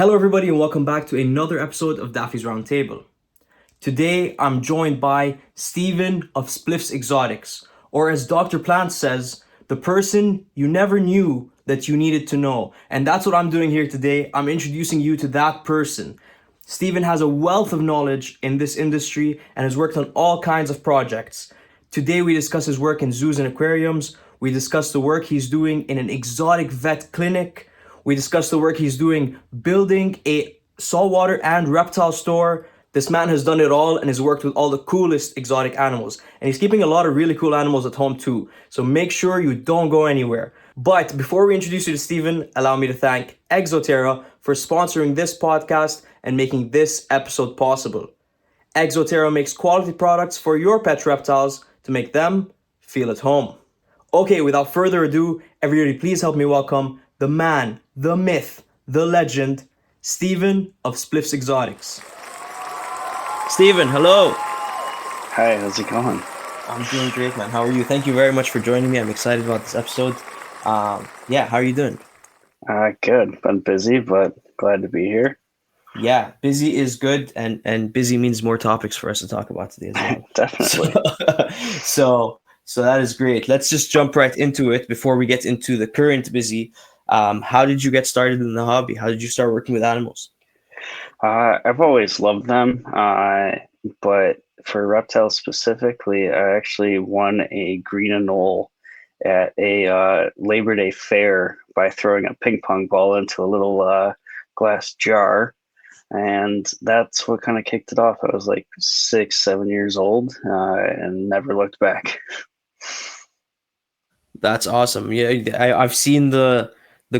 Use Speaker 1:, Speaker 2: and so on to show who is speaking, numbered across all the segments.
Speaker 1: Hello, everybody, and welcome back to another episode of Daffy's Roundtable. Today, I'm joined by Stephen of Spliffs Exotics, or as Dr. Plant says, the person you never knew that you needed to know. And that's what I'm doing here today. I'm introducing you to that person. Stephen has a wealth of knowledge in this industry and has worked on all kinds of projects. Today, we discuss his work in zoos and aquariums. We discuss the work he's doing in an exotic vet clinic. We discuss the work he's doing building a saltwater and reptile store. This man has done it all and has worked with all the coolest exotic animals. And he's keeping a lot of really cool animals at home too. So make sure you don't go anywhere. But before we introduce you to Stephen, allow me to thank Exoterra for sponsoring this podcast and making this episode possible. Exoterra makes quality products for your pet reptiles to make them feel at home. Okay, without further ado, everybody please help me welcome the man, the myth, the legend, Stephen of Spliffs Exotics. Stephen, hello.
Speaker 2: Hi, how's it going?
Speaker 1: I'm doing great, man. How are you? Thank you very much for joining me. I'm excited about this episode. How are you doing?
Speaker 2: Good. Been busy, but glad to be here.
Speaker 1: Yeah, busy is good, and busy means more topics for us to talk about today as well.
Speaker 2: Definitely.
Speaker 1: So that is great. Let's just jump right into it before we get into the current busy. How did you get started in the hobby? How did you start working with animals?
Speaker 2: I've always loved them, but for reptiles specifically, I actually won a green anole at a Labor Day fair by throwing a ping pong ball into a little glass jar. And that's what kind of kicked it off. I was like 6, 7 years old and never looked back.
Speaker 1: That's awesome. Yeah, I've seen the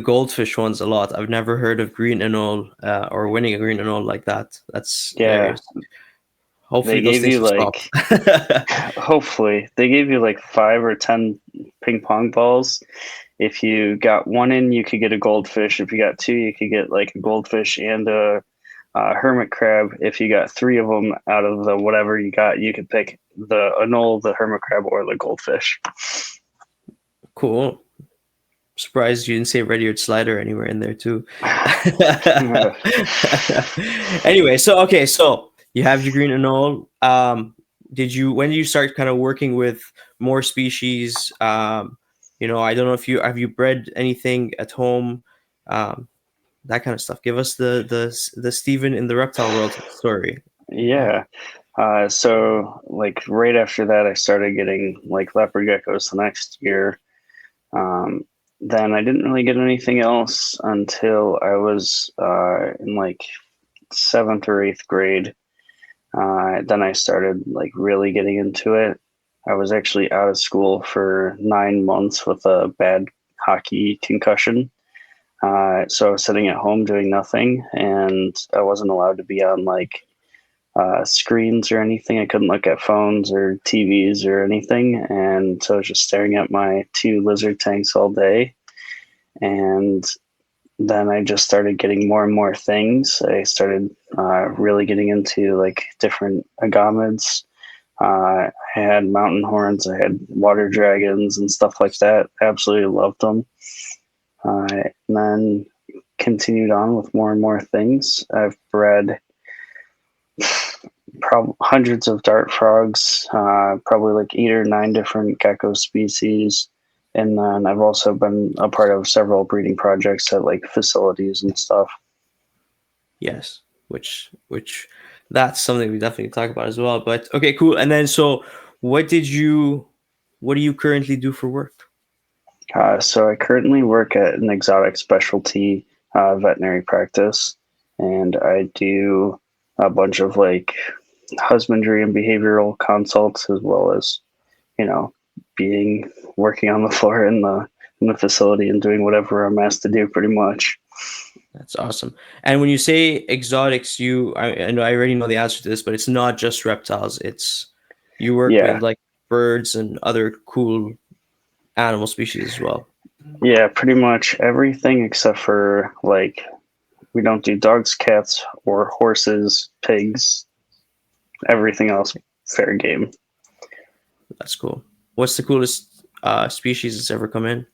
Speaker 1: goldfish ones a lot. I've never heard of green anole or winning a green anole like that. That's
Speaker 2: Yeah,
Speaker 1: hilarious. Hopefully
Speaker 2: they
Speaker 1: those
Speaker 2: gave
Speaker 1: things
Speaker 2: you
Speaker 1: will stop.
Speaker 2: hopefully, they gave you like 5 or 10 ping pong balls. If you got one in, you could get a goldfish. If you got two, you could get like a goldfish and a hermit crab. If you got 3 of them out of the whatever you got, you could pick the anole, the hermit crab, or the goldfish.
Speaker 1: Cool. Surprised you didn't say red-eared slider anywhere in there too. Anyway, so you have your green anole. When did you start kind of working with more species? I don't know if you bred anything at home, that kind of stuff. Give us the Stephen in the reptile world story.
Speaker 2: Yeah. So like right after that, I started getting like leopard geckos the next year. Then I didn't really get anything else until I was in like 7th or 8th grade. Then I started like really getting into it. I was actually out of school for 9 months with a bad hockey concussion. So I was sitting at home doing nothing, and I wasn't allowed to be on like screens or anything. I couldn't look at phones or TVs or anything. And so I was just staring at my 2 lizard tanks all day. And then I just started getting more and more things. I started really getting into like different agamids. I had mountain horns, I had water dragons and stuff like that. Absolutely loved them. And then continued on with more and more things. I've bred hundreds of dart frogs, probably like 8 or 9 different gecko species. And then I've also been a part of several breeding projects at like facilities and stuff.
Speaker 1: Yes, which that's something we definitely talk about as well. But okay, cool. And then so what do you currently do for work?
Speaker 2: So I currently work at an exotic specialty veterinary practice, and I do a bunch of like husbandry and behavioral consults, as well as working on the floor in the facility and doing whatever I'm asked to do, pretty much.
Speaker 1: That's awesome. And when you say exotics, I know I already know the answer to this, but it's not just reptiles. It's you work
Speaker 2: Yeah,
Speaker 1: with like birds and other cool animal species as well.
Speaker 2: yeah, pretty much everything except for like we don't do dogs, cats, or horses, pigs. Everything else, fair game.
Speaker 1: That's cool. What's the coolest species that's ever come in?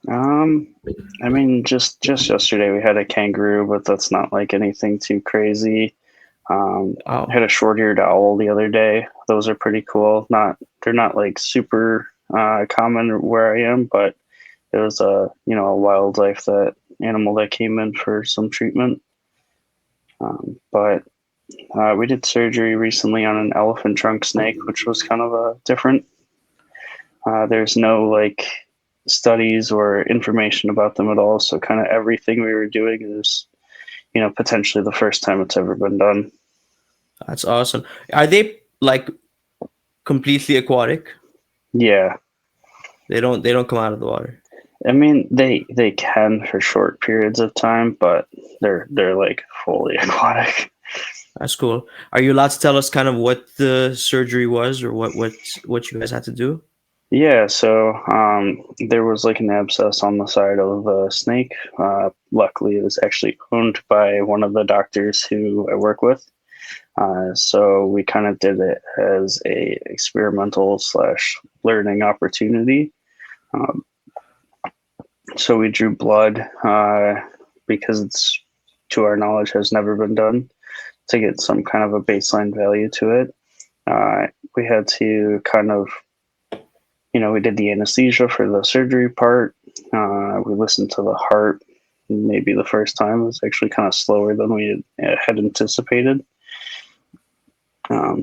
Speaker 2: Um, I mean, just yesterday we had a kangaroo, but that's not like anything too crazy. I
Speaker 1: Oh,
Speaker 2: had a short-eared owl the other day. Those are pretty cool. They're not like super common where I am, but it was a wildlife that animal that came in for some treatment. But we did surgery recently on an elephant trunk snake, which was kind of different. There's no like studies or information about them at all, so kind of everything we were doing is potentially the first time it's ever been done.
Speaker 1: that's awesome. Are they like completely aquatic?
Speaker 2: Yeah,
Speaker 1: They don't come out of the water.
Speaker 2: I mean they can for short periods of time, but they're like fully aquatic.
Speaker 1: That's cool. Are you allowed to tell us kind of what the surgery was, or what you guys had to do?
Speaker 2: Yeah, so there was like an abscess on the side of the snake. Luckily, it was actually owned by one of the doctors who I work with. So we kind of did it as a experimental slash learning opportunity. Um, so we drew blood because it's, to our knowledge, has never been done to get some kind of a baseline value to it. We had to kind of, we did the anesthesia for the surgery part. We listened to the heart. Maybe the first time it was actually kind of slower than we had anticipated.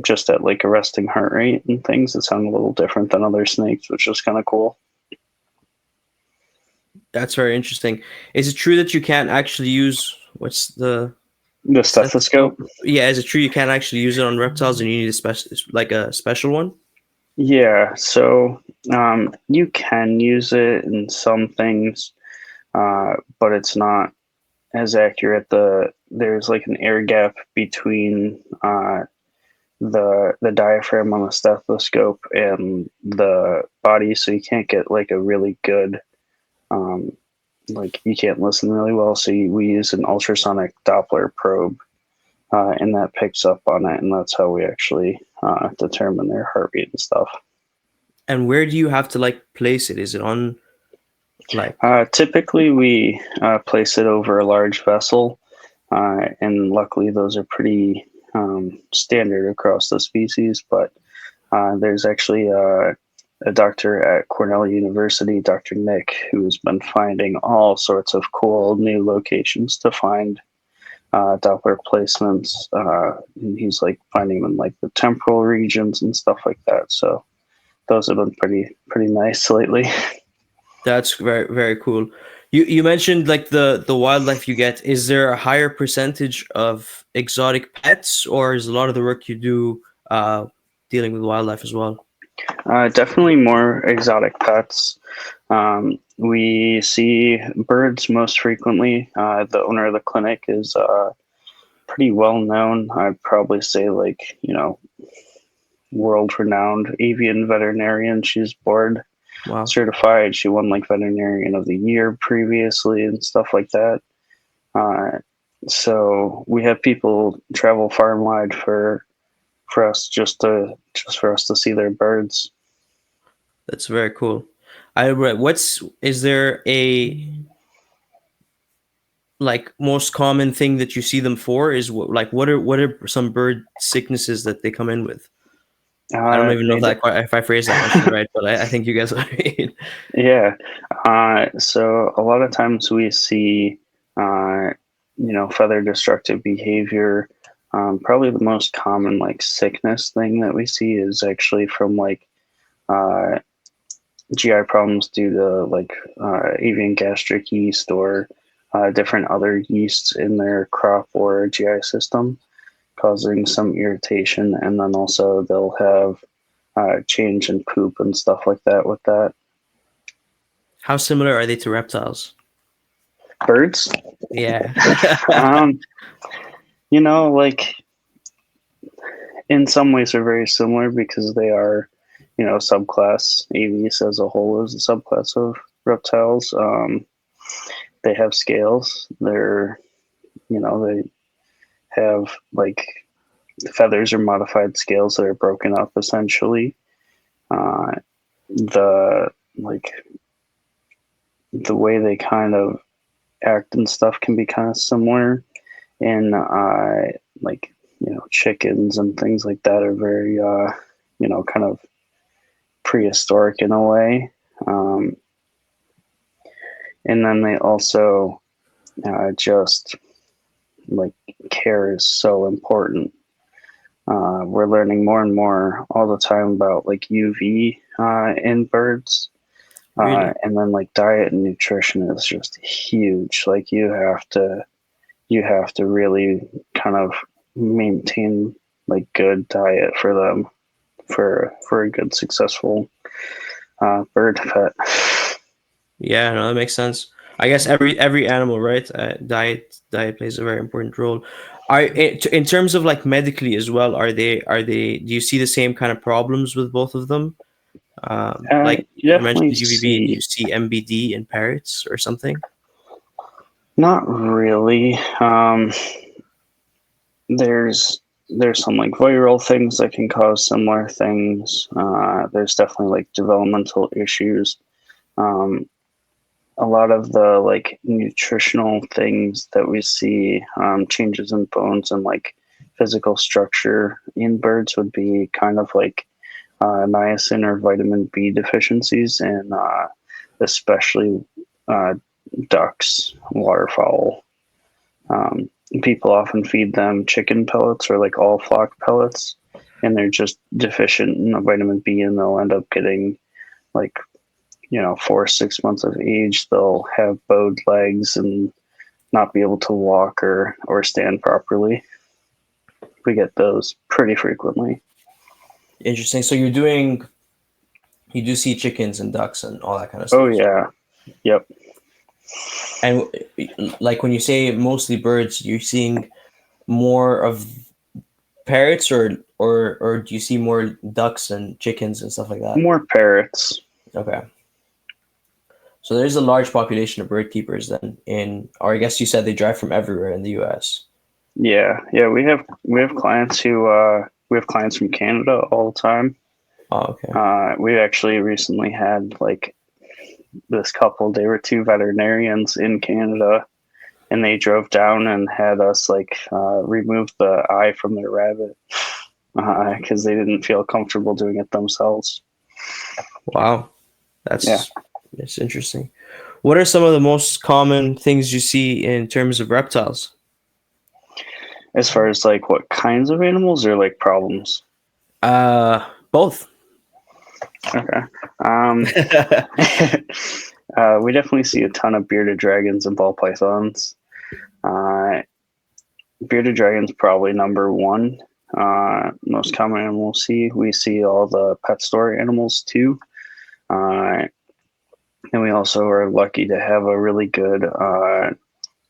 Speaker 2: Just at like a resting heart rate and things. It sounded a little different than other snakes, which was kind of cool.
Speaker 1: That's very interesting. Is it true that you can't actually use what's the
Speaker 2: The stethoscope.
Speaker 1: stethoscope? Yeah, is it true you can't actually use it on reptiles, and you need a special one?
Speaker 2: Yeah, so you can use it in some things, but it's not as accurate. There's like an air gap between the diaphragm on the stethoscope and the body, so you can't get like a really good um, like you can't listen really well. So we use an ultrasonic Doppler probe, and that picks up on it, and that's how we actually determine their heartbeat and stuff.
Speaker 1: And where do you have to like place it? Is it on like
Speaker 2: Typically, we place it over a large vessel, and luckily those are pretty standard across the species. But there's actually a doctor at Cornell University, Dr. Nick, who's been finding all sorts of cool new locations to find Doppler placements. And he's like finding them in like the temporal regions and stuff like that. So those have been pretty nice lately.
Speaker 1: that's very very cool. You mentioned like the wildlife you get. Is there a higher percentage of exotic pets, or is a lot of the work you do dealing with wildlife as well?
Speaker 2: Definitely more exotic pets. We see birds most frequently. The owner of the clinic is pretty well known. I'd probably say like world renowned avian veterinarian. She's board
Speaker 1: Wow,
Speaker 2: certified. She won like veterinarian of the year previously and stuff like that. Uh, so we have people travel far and wide for us just for us to see their birds.
Speaker 1: that's very cool. I read. What's is there a like most common thing that you see them for? Is what are some bird sicknesses that they come in with? I don't even know
Speaker 2: They
Speaker 1: if I phrased that question right, but I think you guys are right.
Speaker 2: Yeah. So a lot of times we see, feather destructive behavior. Probably the most common like sickness thing that we see is actually from like uh, GI problems due to like avian gastric yeast or different other yeasts in their crop or GI system, causing some irritation, and then also they'll have change in poop and stuff like that with that.
Speaker 1: How similar are they to reptiles?
Speaker 2: Birds.
Speaker 1: Yeah.
Speaker 2: Um, like in some ways they're very similar because they are, subclass. Aves as a whole is a subclass of reptiles. They have scales. They have like feathers or modified scales that are broken up essentially. The like the way they kind of act and stuff can be kind of similar. And like, chickens and things like that are very, kind of prehistoric in a way. Um, and then they also just like care is so important. We're learning more and more all the time about like UV in birds.
Speaker 1: Really?
Speaker 2: And then like diet and nutrition is just huge. Like you have to really kind of maintain like good diet for them for a good successful bird pet.
Speaker 1: Yeah, no, that makes sense. I guess every animal, right? Diet plays a very important role. In terms of like medically as well, are they? Do you see the same kind of problems with both of them? Like
Speaker 2: You
Speaker 1: you
Speaker 2: definitely
Speaker 1: mentioned UVB, do
Speaker 2: see
Speaker 1: you see MBD in parrots or something?
Speaker 2: not really. There's some like viral things that can cause similar things. There's definitely like developmental issues. Um, a lot of the like nutritional things that we see, changes in bones and like physical structure in birds would be kind of like niacin or vitamin B deficiencies, and especially uh, ducks, waterfowl. Um, People often feed them chicken pellets or like all flock pellets, and they're just deficient in vitamin B, and they'll end up getting like 4 or 6 months of age. They'll have bowed legs and not be able to walk or stand properly. We get those pretty frequently.
Speaker 1: Interesting. So you do see chickens and ducks and all that kind of
Speaker 2: Oh
Speaker 1: stuff.
Speaker 2: yeah, yep.
Speaker 1: And like when you say mostly birds, you're seeing more of parrots or do you see more ducks and chickens and stuff like that?
Speaker 2: More parrots.
Speaker 1: Okay. So there's a large population of bird keepers then or I guess you said they drive from everywhere in the US.
Speaker 2: Yeah. We have clients who we have clients from Canada all the time.
Speaker 1: Oh, okay.
Speaker 2: We actually recently had like this couple. They were two veterinarians in Canada, and they drove down and had us like remove the eye from their rabbit because they didn't feel comfortable doing it themselves.
Speaker 1: Wow.
Speaker 2: Yeah.
Speaker 1: That's interesting. What are some of the most common things you see in terms of reptiles?
Speaker 2: As far as like what kinds of animals or like problems?
Speaker 1: Both.
Speaker 2: Okay. Um, we definitely see a ton of bearded dragons and ball pythons. Uh, Bearded dragons probably number one. Most common animal we see. We see all the pet store animals too. Uh, and we also are lucky to have a really good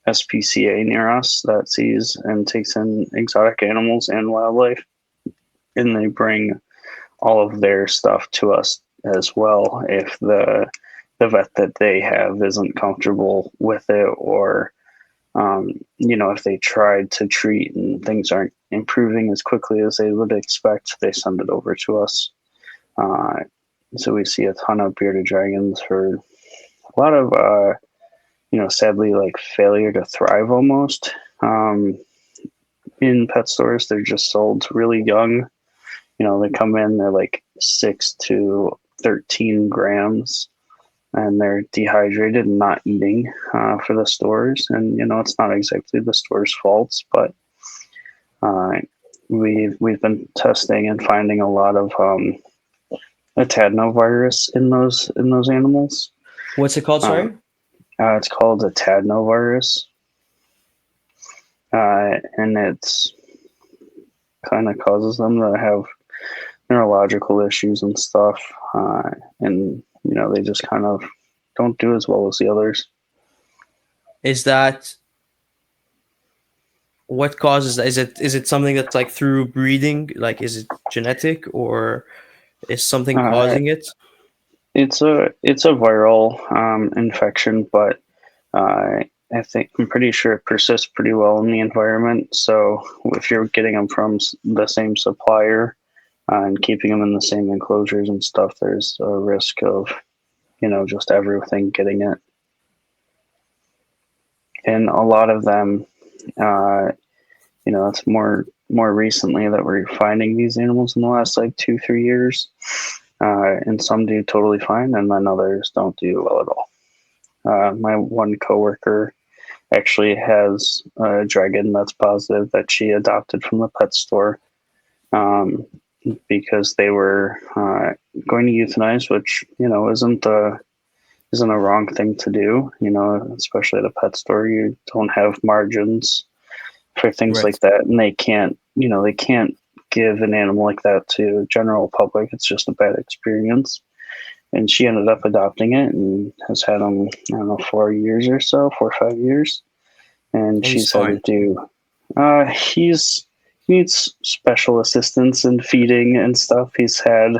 Speaker 2: SPCA near us that sees and takes in exotic animals and wildlife. And they bring all of their stuff to us as well if the vet that they have isn't comfortable with it, or if they tried to treat and things aren't improving as quickly as they would expect, they send it over to us. Uh, so we see a ton of bearded dragons for a lot of, sadly, like failure to thrive almost. In pet stores, they're just sold really young. They come in, they're like 6 to 13 grams, and they're dehydrated and not eating for the stores. And it's not exactly the store's faults, but uh, we've been testing and finding a lot of atadenovirus in those animals.
Speaker 1: What's it called,
Speaker 2: Uh,
Speaker 1: sorry?
Speaker 2: it's called atadenovirus, and it's kind of causes them to have neurological issues and stuff, and they just kind of don't do as well as the others.
Speaker 1: Is that what causes that? Is it something that's like through breeding? Like is it genetic or is something
Speaker 2: Uh,
Speaker 1: causing it?
Speaker 2: it's a viral infection, but uh, I'm pretty sure it persists pretty well in the environment. So if you're getting them from the same supplier and keeping them in the same enclosures and stuff, there's a risk of just everything getting it. and a lot of them, it's more recently that we're finding these animals in the last like 2-3 years, and some do totally fine, and then others don't do well at all. My one coworker actually has a dragon that's positive that she adopted from the pet store, um, because they were going to euthanize, which isn't a wrong thing to do. Especially at a pet store, you don't have margins for things
Speaker 1: Right.
Speaker 2: like that, and they can't give an animal like that to general public. It's just a bad experience. And she ended up adopting it and has had him, I don't know, 4 years or so, 4 or 5 years. And
Speaker 1: And he's
Speaker 2: she's had to
Speaker 1: fine.
Speaker 2: do. He needs special assistance in feeding and stuff. He's had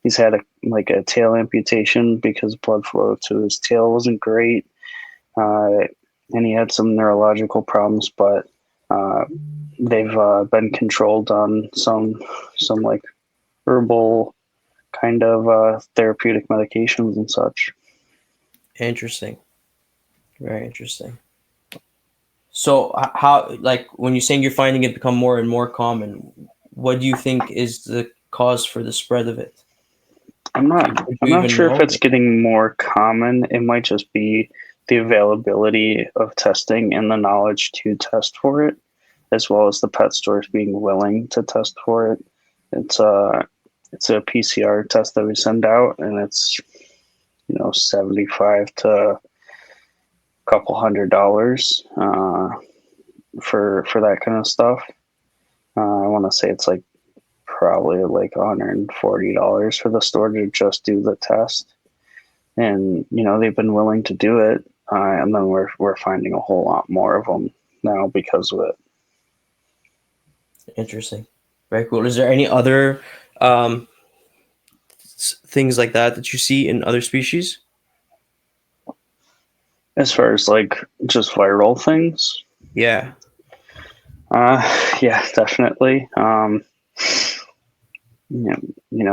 Speaker 2: a tail amputation because blood flow to his tail wasn't great, uh, and he had some neurological problems, but uh, they've been controlled on some like herbal kind of therapeutic medications and such.
Speaker 1: Interesting. Very interesting. So how, like, when you're saying you're finding it become more and more common, what do you think is the cause for the spread of it?
Speaker 2: I'm not
Speaker 1: Would
Speaker 2: I'm
Speaker 1: you
Speaker 2: not
Speaker 1: even
Speaker 2: sure if
Speaker 1: know?
Speaker 2: it's getting more common. It might just be the availability of testing and the knowledge to test for it, as well as the pet stores being willing to test for it. It's a it's a PCR test that we send out, and it's 75 to a couple $100 for that kind of stuff. I want to say it's like probably like $140 for the store to just do the test, and they've been willing to do it, and then we're finding a whole lot more of them now because of it.
Speaker 1: Interesting. Very cool. Is there any other um, things like that you see in other species?
Speaker 2: As far as like just viral things,
Speaker 1: Yeah.
Speaker 2: yeah, definitely.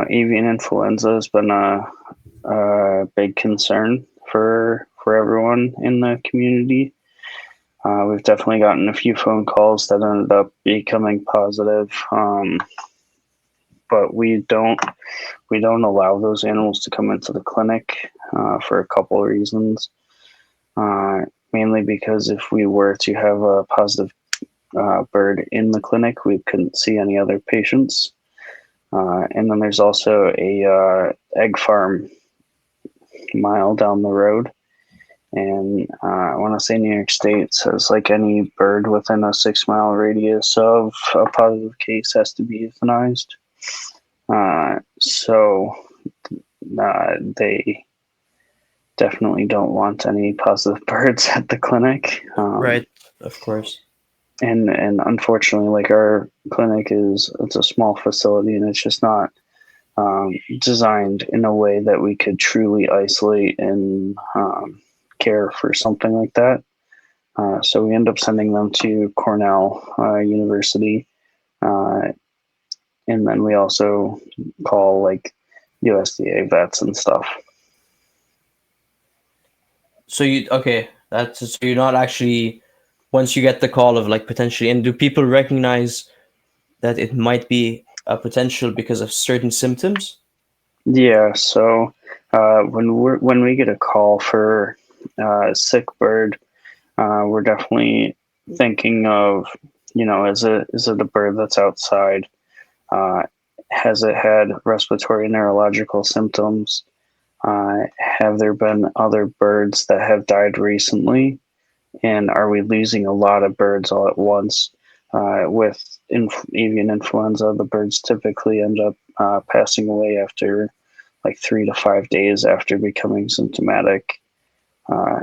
Speaker 2: Avian influenza has been a big concern for everyone in the community. We've definitely gotten a few phone calls that ended up becoming positive, but we don't allow those animals to come into the clinic for a couple of reasons. Mainly because if we were to have a positive bird in the clinic, we couldn't see any other patients. And then there's also a egg farm mile down the road. And I want to say New York State says like any bird within a 6 mile radius of a positive case has to be euthanized. So they definitely don't want any positive birds at the clinic.
Speaker 1: Right. Of course.
Speaker 2: And unfortunately, like our clinic it's a small facility, and it's just not designed in a way that we could truly isolate and care for something like that. So we end up sending them to Cornell University, uh, and then we also call like USDA vets and stuff.
Speaker 1: So you okay? That's so you're not actually, once you get the call of like potentially, and do people recognize that it might be a potential because of certain symptoms?
Speaker 2: Yeah. So when we get a call for a sick bird, we're definitely thinking of, is it a bird that's outside? Uh, has it had respiratory and neurological symptoms? Have there been other birds that have died recently? And are we losing a lot of birds all at once? With avian influenza, the birds typically end up passing away after like 3 to 5 days after becoming symptomatic. Uh,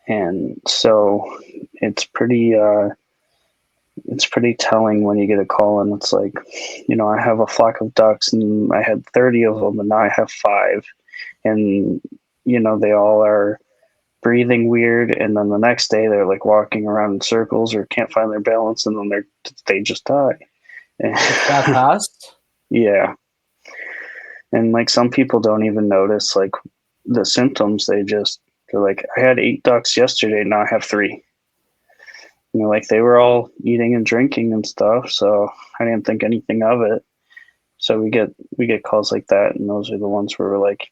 Speaker 2: and so it's pretty it's pretty telling when you get a call and it's like, I have a flock of ducks and I had 30 of them and now I have 5, and they all are breathing weird, and then the next day they're like walking around in circles or can't find their balance, and then they just die.
Speaker 1: It's that fast?
Speaker 2: Yeah. And like some people don't even notice like the symptoms. They just They're like, I had 8 ducks yesterday, now I have 3. Like they were all eating and drinking and stuff, so I didn't think anything of it. So we get calls like that, and those are the ones where we're like,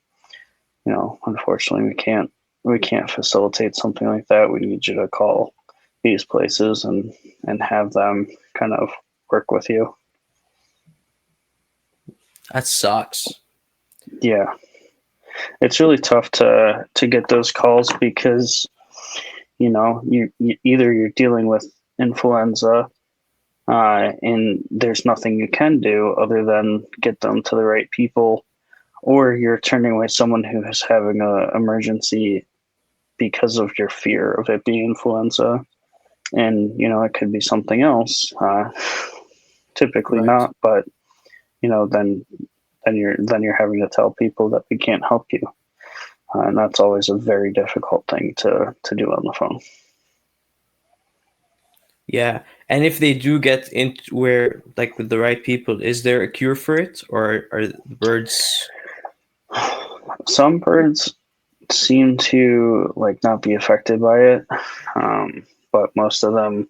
Speaker 2: unfortunately we can't facilitate something like that. We need you to call these places and have them kind of work with you.
Speaker 1: That sucks.
Speaker 2: Yeah, it's really tough to get those calls because you either you're dealing with influenza, and there's nothing you can do other than get them to the right people, or you're turning away someone who is having an emergency because of your fear of it being influenza, and it could be something else. Typically
Speaker 1: Right.
Speaker 2: not, but then you're having to tell people that we can't help you, and that's always a very difficult thing to do on the phone.
Speaker 1: Yeah. And if they do get into where, like, with the right people, is there a cure for it, or are the birds?
Speaker 2: Some birds seem to like not be affected by it, but most of them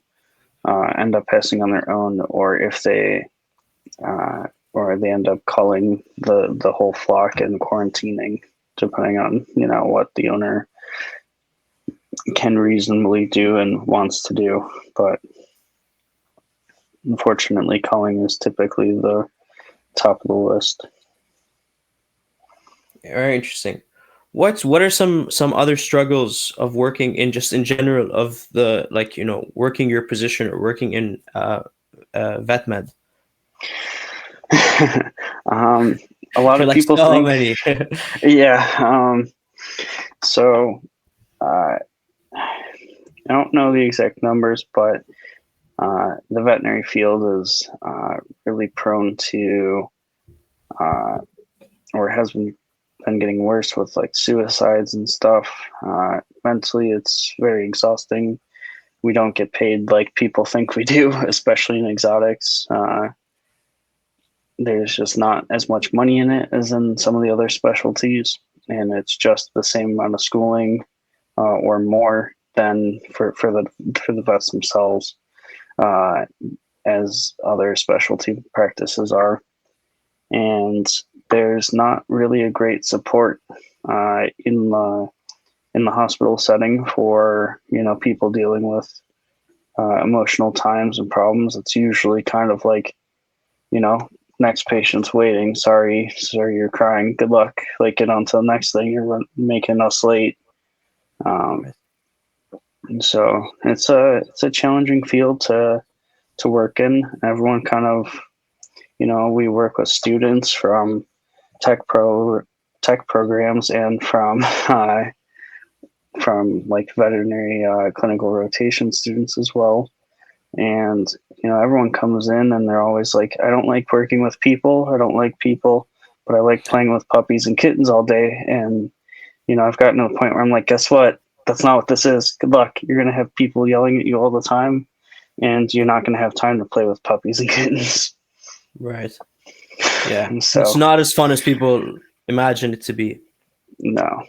Speaker 2: end up passing on their own, uh, or they end up culling the whole flock and quarantining, depending on what the owner can reasonably do and wants to do. But unfortunately, culling is typically the top of the list.
Speaker 1: Very interesting. What are some other struggles of working in general, of the, like, working your position or working in vet med?
Speaker 2: um, a lot
Speaker 1: For
Speaker 2: of
Speaker 1: like
Speaker 2: people
Speaker 1: so
Speaker 2: think,
Speaker 1: many.
Speaker 2: yeah. So I don't know the exact numbers, but the veterinary field is really prone to, or has been getting worse with like suicides and stuff. Mentally, it's very exhausting. We don't get paid like people think we do, especially in exotics. There's just not as much money in it as in some of the other specialties, and it's just the same amount of schooling, or more than for the vets themselves, uh, as other specialty practices are. And there's not really a great support in the hospital setting for people dealing with emotional times and problems. It's usually kind of like, you know next patient's waiting. Sorry, you're crying. Good luck. Like, get on to the next thing. You're making us late. Um, so it's a challenging field to work in. Everyone kind of, we work with students from tech programs and from like veterinary clinical rotation students as well. And everyone comes in and they're always like, I don't like working with people. I don't like people, but I like playing with puppies and kittens all day. And I've gotten to the point where I'm like, guess what? That's not what this is. Good luck. You're gonna have people yelling at you all the time, and you're not gonna have time to play with puppies and kittens.
Speaker 1: Right. Yeah.
Speaker 2: And
Speaker 1: It's
Speaker 2: so,
Speaker 1: not as fun as people imagine it to be.
Speaker 2: no.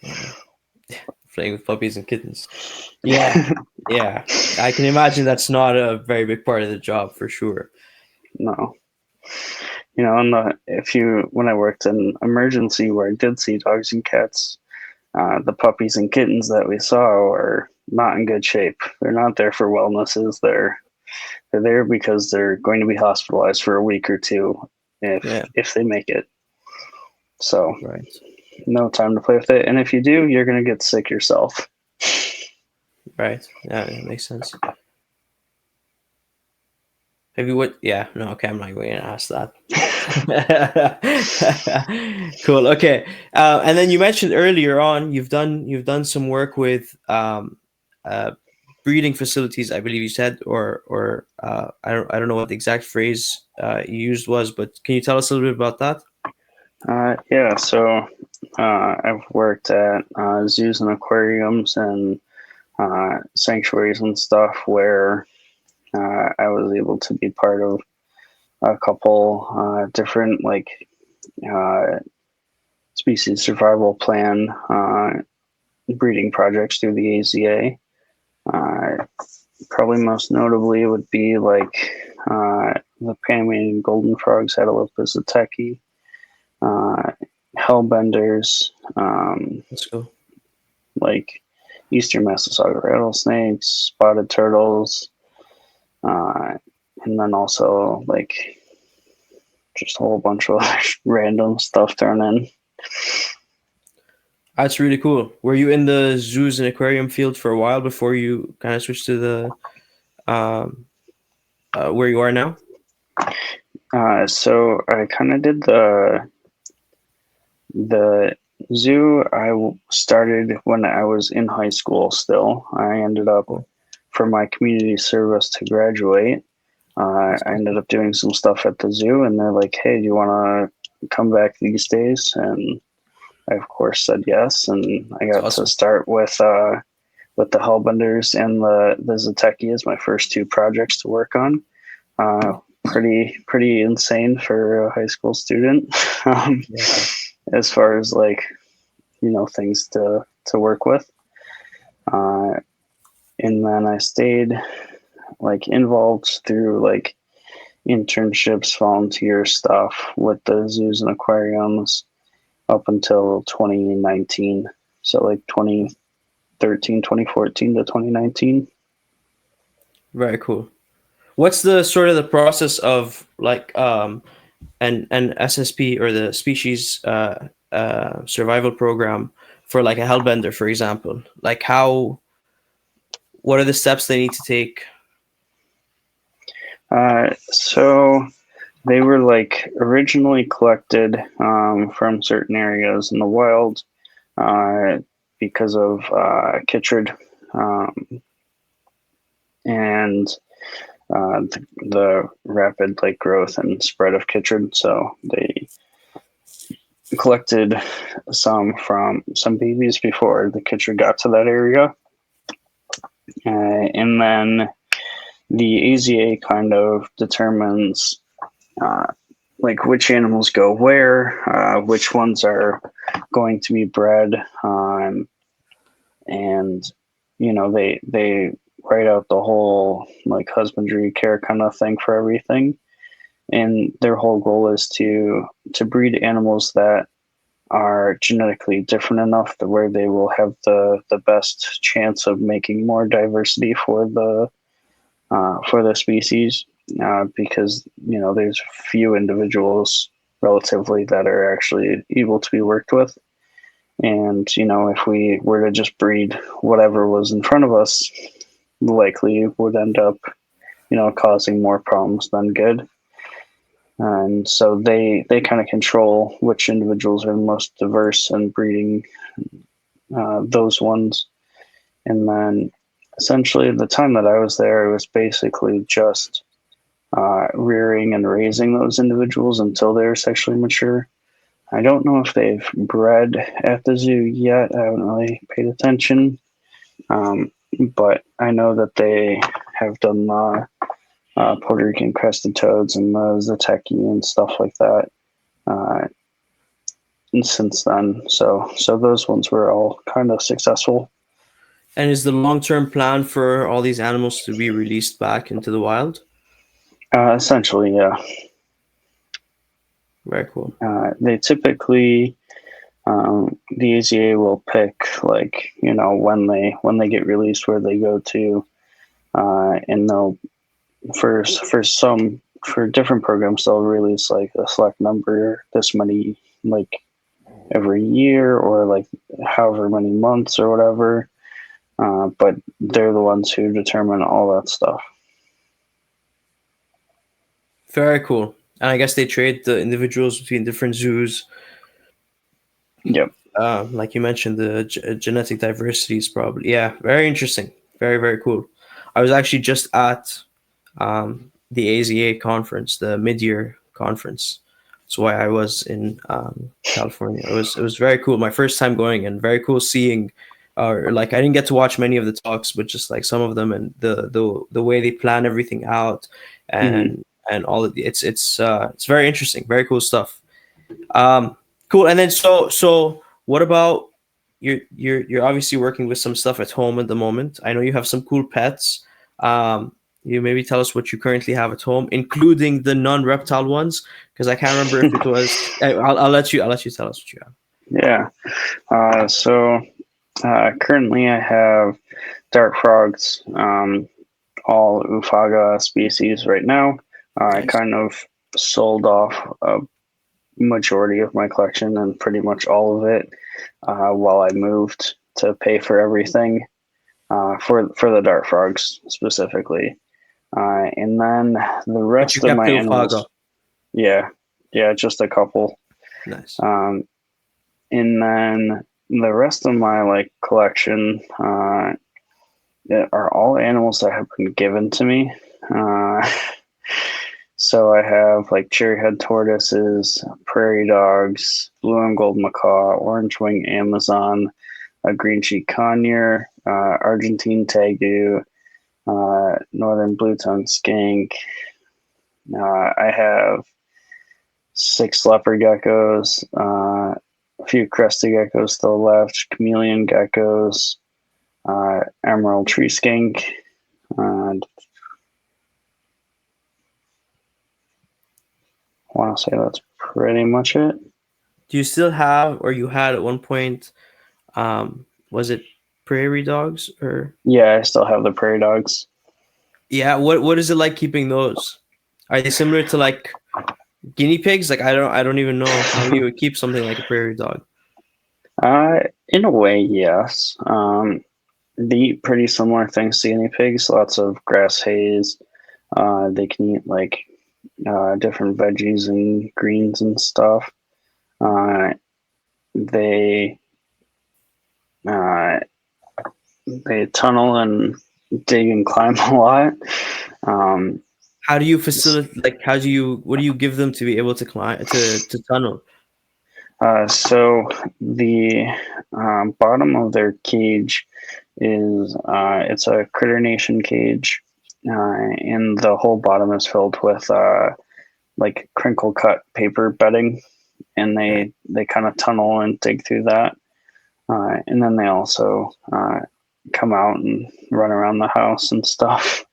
Speaker 1: Yeah. Playing with puppies and kittens. Yeah. Yeah. I can imagine that's not a very big part of the job, for sure.
Speaker 2: No. When I worked in emergency where I did see dogs and cats, the puppies and kittens that we saw are not in good shape. They're not there for wellnesses. They're there because they're going to be hospitalized for a week or two
Speaker 1: Yeah.
Speaker 2: if they make it. So
Speaker 1: Right.
Speaker 2: no time to play with it. And if you do, you're going to get sick yourself.
Speaker 1: Right. Yeah, that makes sense. Have you what? Yeah. No. Okay. I'm not going to ask that. Cool. Okay. And then you mentioned earlier on you've done some work with uh, breeding facilities, I believe you said, or I don't know what the exact phrase you used was, but can you tell us a little bit about that?
Speaker 2: Yeah, so I've worked at zoos and aquariums and sanctuaries and stuff where I was able to be part of a couple different like uh, species survival plan breeding projects through the AZA. Probably most notably would be like the Panamanian golden frogs, Atelopus atechi, hellbenders,
Speaker 1: Let's go.
Speaker 2: like eastern Massasauga rattlesnakes, spotted turtles, and then also like just a whole bunch of random stuff thrown in.
Speaker 1: That's really cool. Were you in the zoos and aquarium field for a while before you kind of switched to the um, where you are now?
Speaker 2: So I kind of did the zoo. Started when I was in high school. Still, I ended up
Speaker 1: Cool.
Speaker 2: for my community service to graduate. I ended up doing some stuff at the zoo, and they're like, "Hey, do you want to come back these days?" And I of course said yes, and I
Speaker 1: It's
Speaker 2: got to
Speaker 1: awesome.
Speaker 2: start with the hellbenders and the Zatechi as my first two projects to work on. Uh, pretty insane for a high school student,
Speaker 1: Yeah.
Speaker 2: as far as like things to work with. Uh, and then I stayed like involved through like internships, volunteer stuff with the zoos and aquariums up until 2019. So like 2013, 2014 to 2019.
Speaker 1: Very cool. What's the sort of the process of like an SSP or the species survival program for like a hellbender, for example? Like how what are the steps they need to take?
Speaker 2: So they were like originally collected from certain areas in the wild uh, because of chytrid and the rapid like growth and spread of chytrid. So they collected some from some babies before the chytrid got to that area, and then the AZA kind of determines uh, like which animals go where, which ones are going to be bred, and they write out the whole like husbandry care kind of thing for everything. And their whole goal is to breed animals that are genetically different enough that where they will have the best chance of making more diversity for the species, because there's few individuals relatively that are actually able to be worked with. And if we were to just breed whatever was in front of us, likely would end up causing more problems than good. And so they kind of control which individuals are most diverse and breeding those ones. And then essentially the time that I was there, it was basically just rearing and raising those individuals until they're sexually mature. I don't know if they've bred at the zoo yet. I haven't really paid attention. But I know that they have done the Puerto Rican crested toads and the Zatechi and stuff like that uh, since then. So those ones were all kind of successful.
Speaker 1: And is the long-term plan for all these animals to be released back into the wild?
Speaker 2: Essentially, yeah.
Speaker 1: Very cool.
Speaker 2: They typically the AZA will pick like when they get released where they go to, and they'll for different programs they'll release like a select number this many like every year or like however many months or whatever. But they're the ones who determine all that stuff.
Speaker 1: Very cool. And I guess they trade the individuals between different zoos.
Speaker 2: Yep.
Speaker 1: Like you mentioned, the genetic diversity is probably very interesting. Very very cool. I was actually just at the AZA conference, the mid-year conference. That's why I was in California. It was very cool. My first time going, and very cool seeing. Like I didn't get to watch many of the talks, but just like some of them, and the way they plan everything out,
Speaker 2: Mm-hmm.
Speaker 1: and all of the, it's very interesting, very cool stuff. Cool. And then so what about you're obviously working with some stuff at home at the moment. I know you have some cool pets. You maybe tell us what you currently have at home, including the non-reptile ones, because I can't remember if it was. I'll let you tell us what you have.
Speaker 2: Yeah. Currently I have dart frogs, all Ufaga species right now. I
Speaker 1: Nice.
Speaker 2: kind of sold off a majority of my collection and pretty much all of it while I moved to pay for everything for the dart frogs specifically. And then the
Speaker 1: But you
Speaker 2: rest of
Speaker 1: kept
Speaker 2: my
Speaker 1: the
Speaker 2: animals,
Speaker 1: Ufaga.
Speaker 2: yeah, just a couple.
Speaker 1: Nice.
Speaker 2: Um, and then the rest of my like collection are all animals that have been given to me. So I have like cherryhead tortoises, prairie dogs, blue and gold macaw, orange wing Amazon, a green cheek conure, Argentine tegu, northern blue tongue skink. I have 6 leopard geckos, a few crested geckos still left, chameleon geckos, emerald tree skink. And I want to say that's pretty much it.
Speaker 1: Do you still have, or you had at one point, was it prairie dogs or?
Speaker 2: Yeah, I still have the prairie dogs.
Speaker 1: Yeah, what is it like keeping those? Are they similar to like guinea pigs? Like I don't even know how you would keep something like a prairie dog.
Speaker 2: In a way, yes. They eat pretty similar things to guinea pigs. Lots of grass haze. They can eat like different veggies and greens and stuff. Uh, they uh, they tunnel and dig and climb a lot. Um,
Speaker 1: How do you facilitate? Like, what do you give them to be able to climb to tunnel?
Speaker 2: so the bottom of their cage is it's a critter nation cage, and the whole bottom is filled with like crinkle cut paper bedding, and
Speaker 1: Okay.
Speaker 2: they kind of tunnel and dig through that, and then they also come out and run around the house and stuff.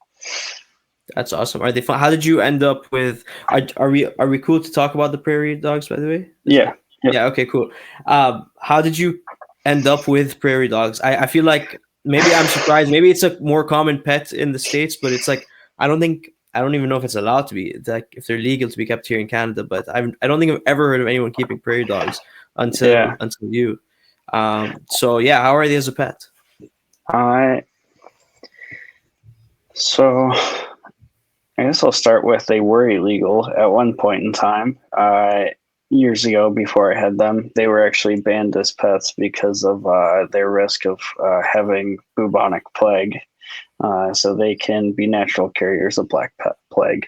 Speaker 1: That's awesome. Are they fun? How did you end up with? Are we cool to talk about the prairie dogs? By the way, is
Speaker 2: Yeah.
Speaker 1: that?
Speaker 2: Yep.
Speaker 1: Yeah. Okay. Cool. How did you end up with prairie dogs? I feel like maybe I'm surprised. Maybe it's a more common pet in the States, but it's like I don't even know if it's allowed to be. It's like if they're legal to be kept here in Canada, but I don't think I've ever heard of anyone keeping prairie dogs
Speaker 2: Yeah.
Speaker 1: until you. So yeah, how are they as a pet?
Speaker 2: I so I guess I'll start with they were illegal at one point in time. Years ago, before I had them, they were actually banned as pets because of their risk of having bubonic plague. So they can be natural carriers of black pet plague.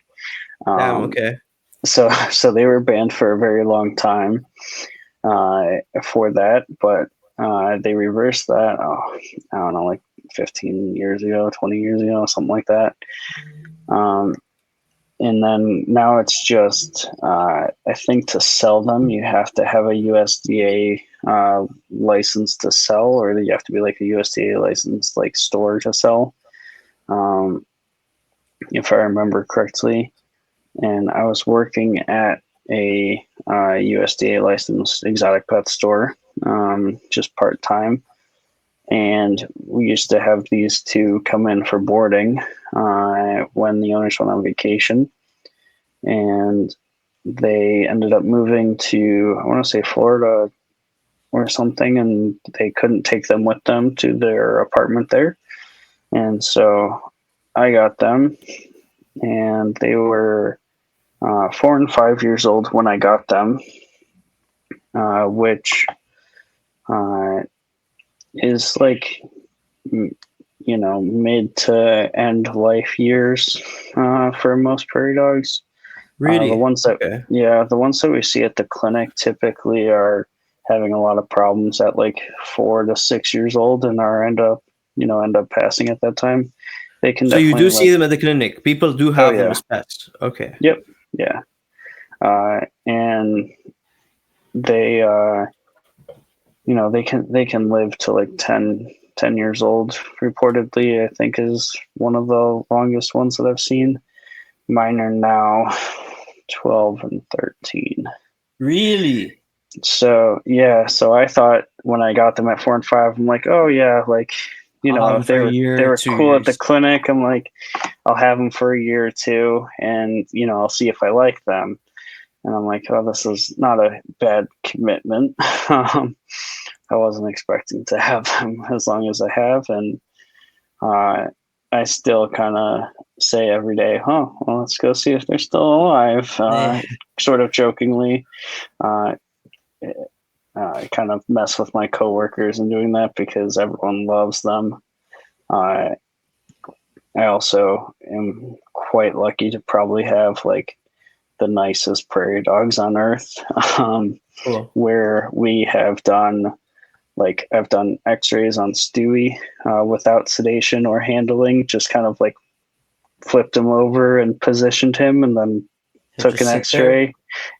Speaker 1: Damn.
Speaker 2: Um,
Speaker 1: Okay.
Speaker 2: so they were banned for a very long time for that, but they reversed that. Oh, I don't know, like 15 years ago, 20 years ago, something like that. Um, and then now it's just I think to sell them you have to have a USDA license to sell, or you have to be like a USDA licensed like store to sell, um, if I remember correctly. And I was working at a USDA licensed exotic pet store, just part time. And we used to have these two come in for boarding when the owners went on vacation. And they ended up moving to, I want to say, Florida or something, and they couldn't take them with them to their apartment there. And so I got them, and they were 4 and 5 years old when I got them, which uh, is like, mid to end life years for most prairie dogs. The
Speaker 1: Really?
Speaker 2: ones that,
Speaker 1: Okay.
Speaker 2: yeah, the ones that we see at the clinic typically are having a lot of problems at like 4 to 6 years old and end up passing at that time. They can
Speaker 1: So you do
Speaker 2: definitely
Speaker 1: see
Speaker 2: live.
Speaker 1: them at the clinic. People do
Speaker 2: Oh
Speaker 1: have them
Speaker 2: yeah,
Speaker 1: as pets. Okay.
Speaker 2: yep, yeah, and they they can live to like 10 years old reportedly. I think is one of the longest ones that I've seen. Mine are now 12 and 13.
Speaker 1: Really?
Speaker 2: So yeah, so I thought when I got them at 4 and 5, I'm like, oh yeah, like
Speaker 1: I'll have them
Speaker 2: if
Speaker 1: for a
Speaker 2: they
Speaker 1: year,
Speaker 2: were
Speaker 1: two
Speaker 2: cool at the
Speaker 1: years.
Speaker 2: clinic, I'm like, I'll have them for a year or two, and I'll see if I like them. And I'm like, oh, this is not a bad commitment. I wasn't expecting to have them as long as I have, and uh, I still kind of say every day, huh, well, let's go see if they're still alive,
Speaker 1: Eh,
Speaker 2: sort of jokingly. Uh, I kind of mess with my coworkers in doing that because everyone loves them. Uh, I also am quite lucky to probably have like the nicest prairie dogs on earth,
Speaker 1: cool.
Speaker 2: where we have done like I've done X-rays on Stewie without sedation or handling, just kind of like flipped him over and positioned him, and then
Speaker 1: He'll
Speaker 2: took an
Speaker 1: just sit there.
Speaker 2: X-ray.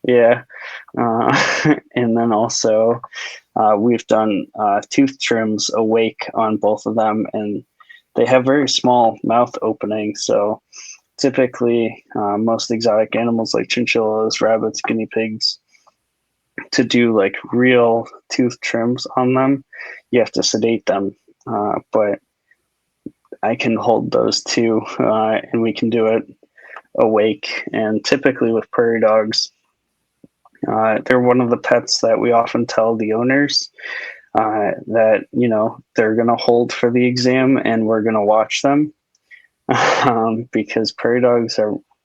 Speaker 2: Yeah, and then also we've done tooth trims awake on both of them, and they have very small mouth openings. So typically, most exotic animals like chinchillas, rabbits, guinea pigs, to do like real tooth trims on them, you have to sedate them. But I can hold those too, and we can do it awake. And typically with prairie dogs, they're one of the pets that we often tell the owners that they're going to hold for the exam and we're going to watch them, because prairie dogs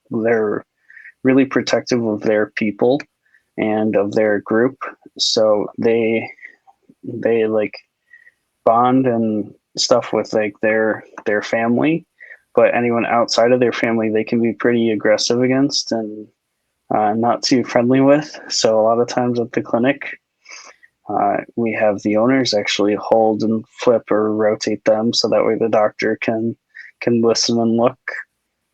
Speaker 2: they're really protective of their people and of their group, so they like bond and stuff with like their family, but anyone outside of their family they can be pretty aggressive against and not too friendly with. So a lot of times at the clinic, we have the owners actually hold and flip or rotate them so that way the doctor can listen and look.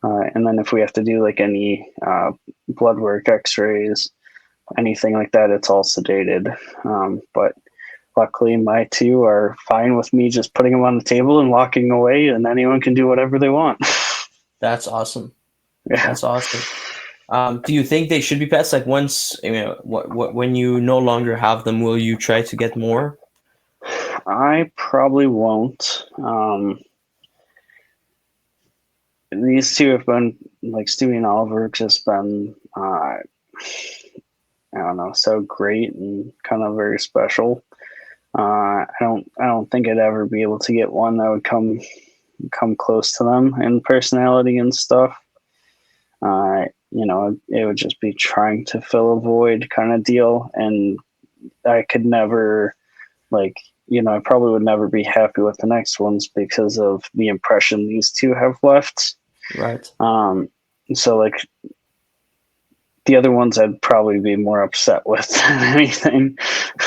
Speaker 2: And then if we have to do like any blood work, X-rays, anything like that, it's all sedated. But luckily, my two are fine with me just putting them on the table and walking away, and anyone can do whatever they want.
Speaker 1: That's awesome.
Speaker 2: Yeah.
Speaker 1: That's awesome. Do you think they should be pets? Like once, when you no longer have them, will you try to get more?
Speaker 2: I probably won't. These two have been like Stewie and Oliver, just been I don't know, so great and kind of very special. I don't think I'd ever be able to get one that would come close to them in personality and stuff. It would just be trying to fill a void kind of deal, and I could never like I probably would never be happy with the next ones because of the impression these two have left.
Speaker 1: Right.
Speaker 2: So like the other ones I'd probably be more upset with than anything.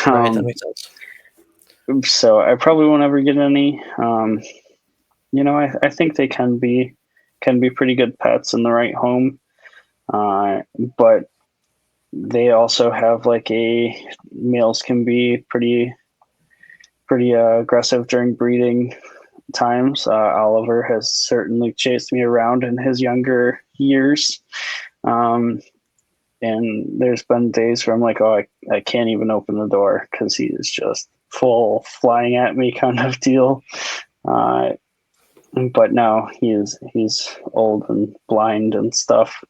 Speaker 1: Right. That makes sense.
Speaker 2: So I probably won't ever get any. I think they can be pretty good pets in the right home. But they also have like males can be pretty aggressive during breeding times. Oliver has certainly chased me around in his younger years. And there's been days where I'm like, oh, I can't even open the door because he is just full flying at me kind of deal. But now he's old and blind and stuff,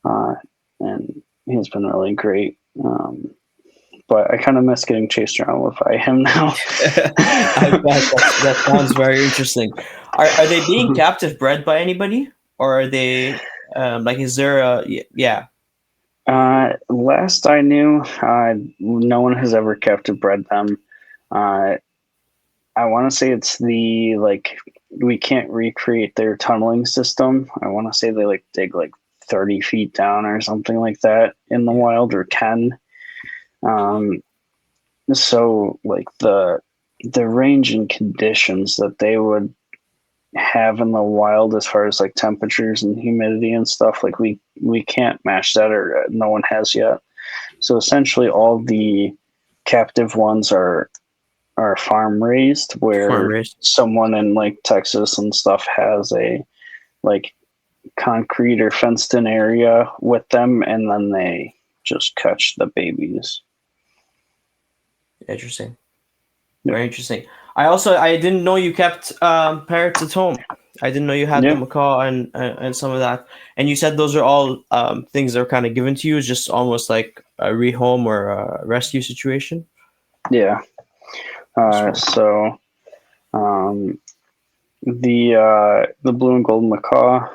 Speaker 2: and he's been really great. But I kind of miss getting chased around by him now.
Speaker 1: I bet that sounds very interesting. Are they being captive bred by anybody, or are they like? Is there a yeah?
Speaker 2: Last I knew, no one has ever captive bred them. Uh, I want to say it's the like we can't recreate their tunneling system. I want to say they like dig like 30 feet down or something like that in the
Speaker 1: Yeah.
Speaker 2: wild, or 10. Um, so like the range and conditions that they would have in the wild as far as like temperatures and humidity and stuff, like we can't match that, or no one has yet. So essentially all the captive ones are are farm raised,
Speaker 1: Farm
Speaker 2: where
Speaker 1: raised.
Speaker 2: someone in like Texas and stuff has a like concrete or fenced in area with them, and then they just catch the babies.
Speaker 1: Interesting.
Speaker 2: Yep.
Speaker 1: Very interesting. I didn't know you kept parrots at home. I didn't know you had the
Speaker 2: Yeah.
Speaker 1: macaw and some of that. And you said those are all things that are kind of given to you, it's just almost like a rehome or a rescue situation.
Speaker 2: Yeah.
Speaker 1: That's cool.
Speaker 2: So the blue and gold macaw,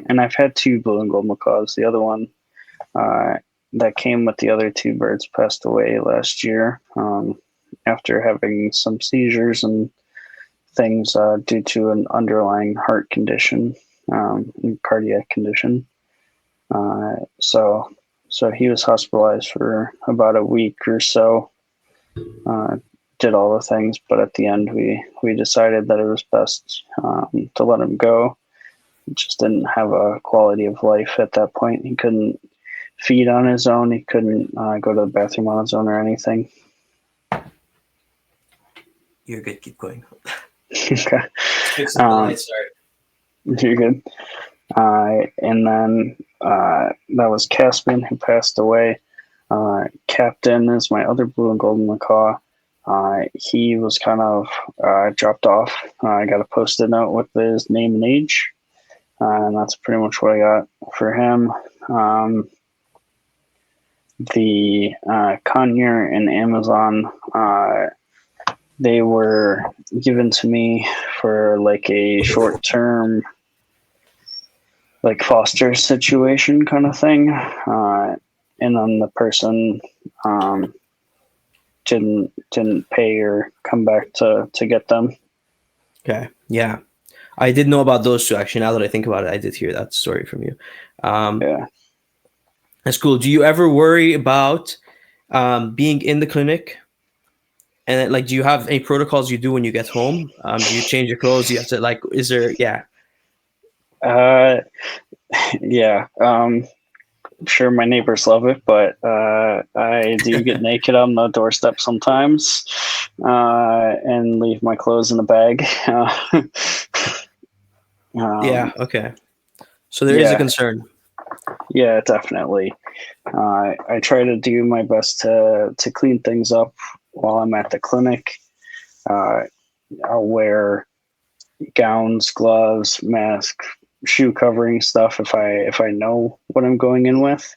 Speaker 2: and I've had two blue and gold macaws. The other one that came with the other two birds passed away last year after having some seizures and things due to an underlying heart condition, cardiac condition. So he was hospitalized for about a week or so. Did all the things, but at the end we decided that it was best to let him go. He just didn't have a quality of life at that point. He couldn't feed on his own. He couldn't go to the bathroom on his own or anything.
Speaker 1: You're good. Keep going.
Speaker 2: Okay.
Speaker 1: Fixing the lights. Sorry.
Speaker 2: You're good. And then that was Caspian, who passed away. Captain is my other blue and golden macaw. He was kind of dropped off. I got a post-it note with his name and age, and that's pretty much what I got for him. The conure and Amazon, they were given to me for like a short-term, like foster situation kind of thing, and then the person didn't pay or come back to get them.
Speaker 1: Okay. Yeah. I did know about those two, actually. Now that I think about it, I did hear that story from you.
Speaker 2: Yeah.
Speaker 1: That's cool. Do you ever worry about being in the clinic? And then, like, do you have any protocols you do when you get home? Do you change your clothes? Do you have to, like, is there, yeah.
Speaker 2: Yeah. I'm sure my neighbors love it, but I do get naked on the doorstep sometimes and leave my clothes in a bag.
Speaker 1: Yeah. Okay. So there is a
Speaker 2: Yeah.
Speaker 1: concern.
Speaker 2: Yeah, definitely. I try to do my best to clean things up while I'm at the clinic. I'll wear gowns, gloves, mask, shoe covering stuff if I know what I'm going in with.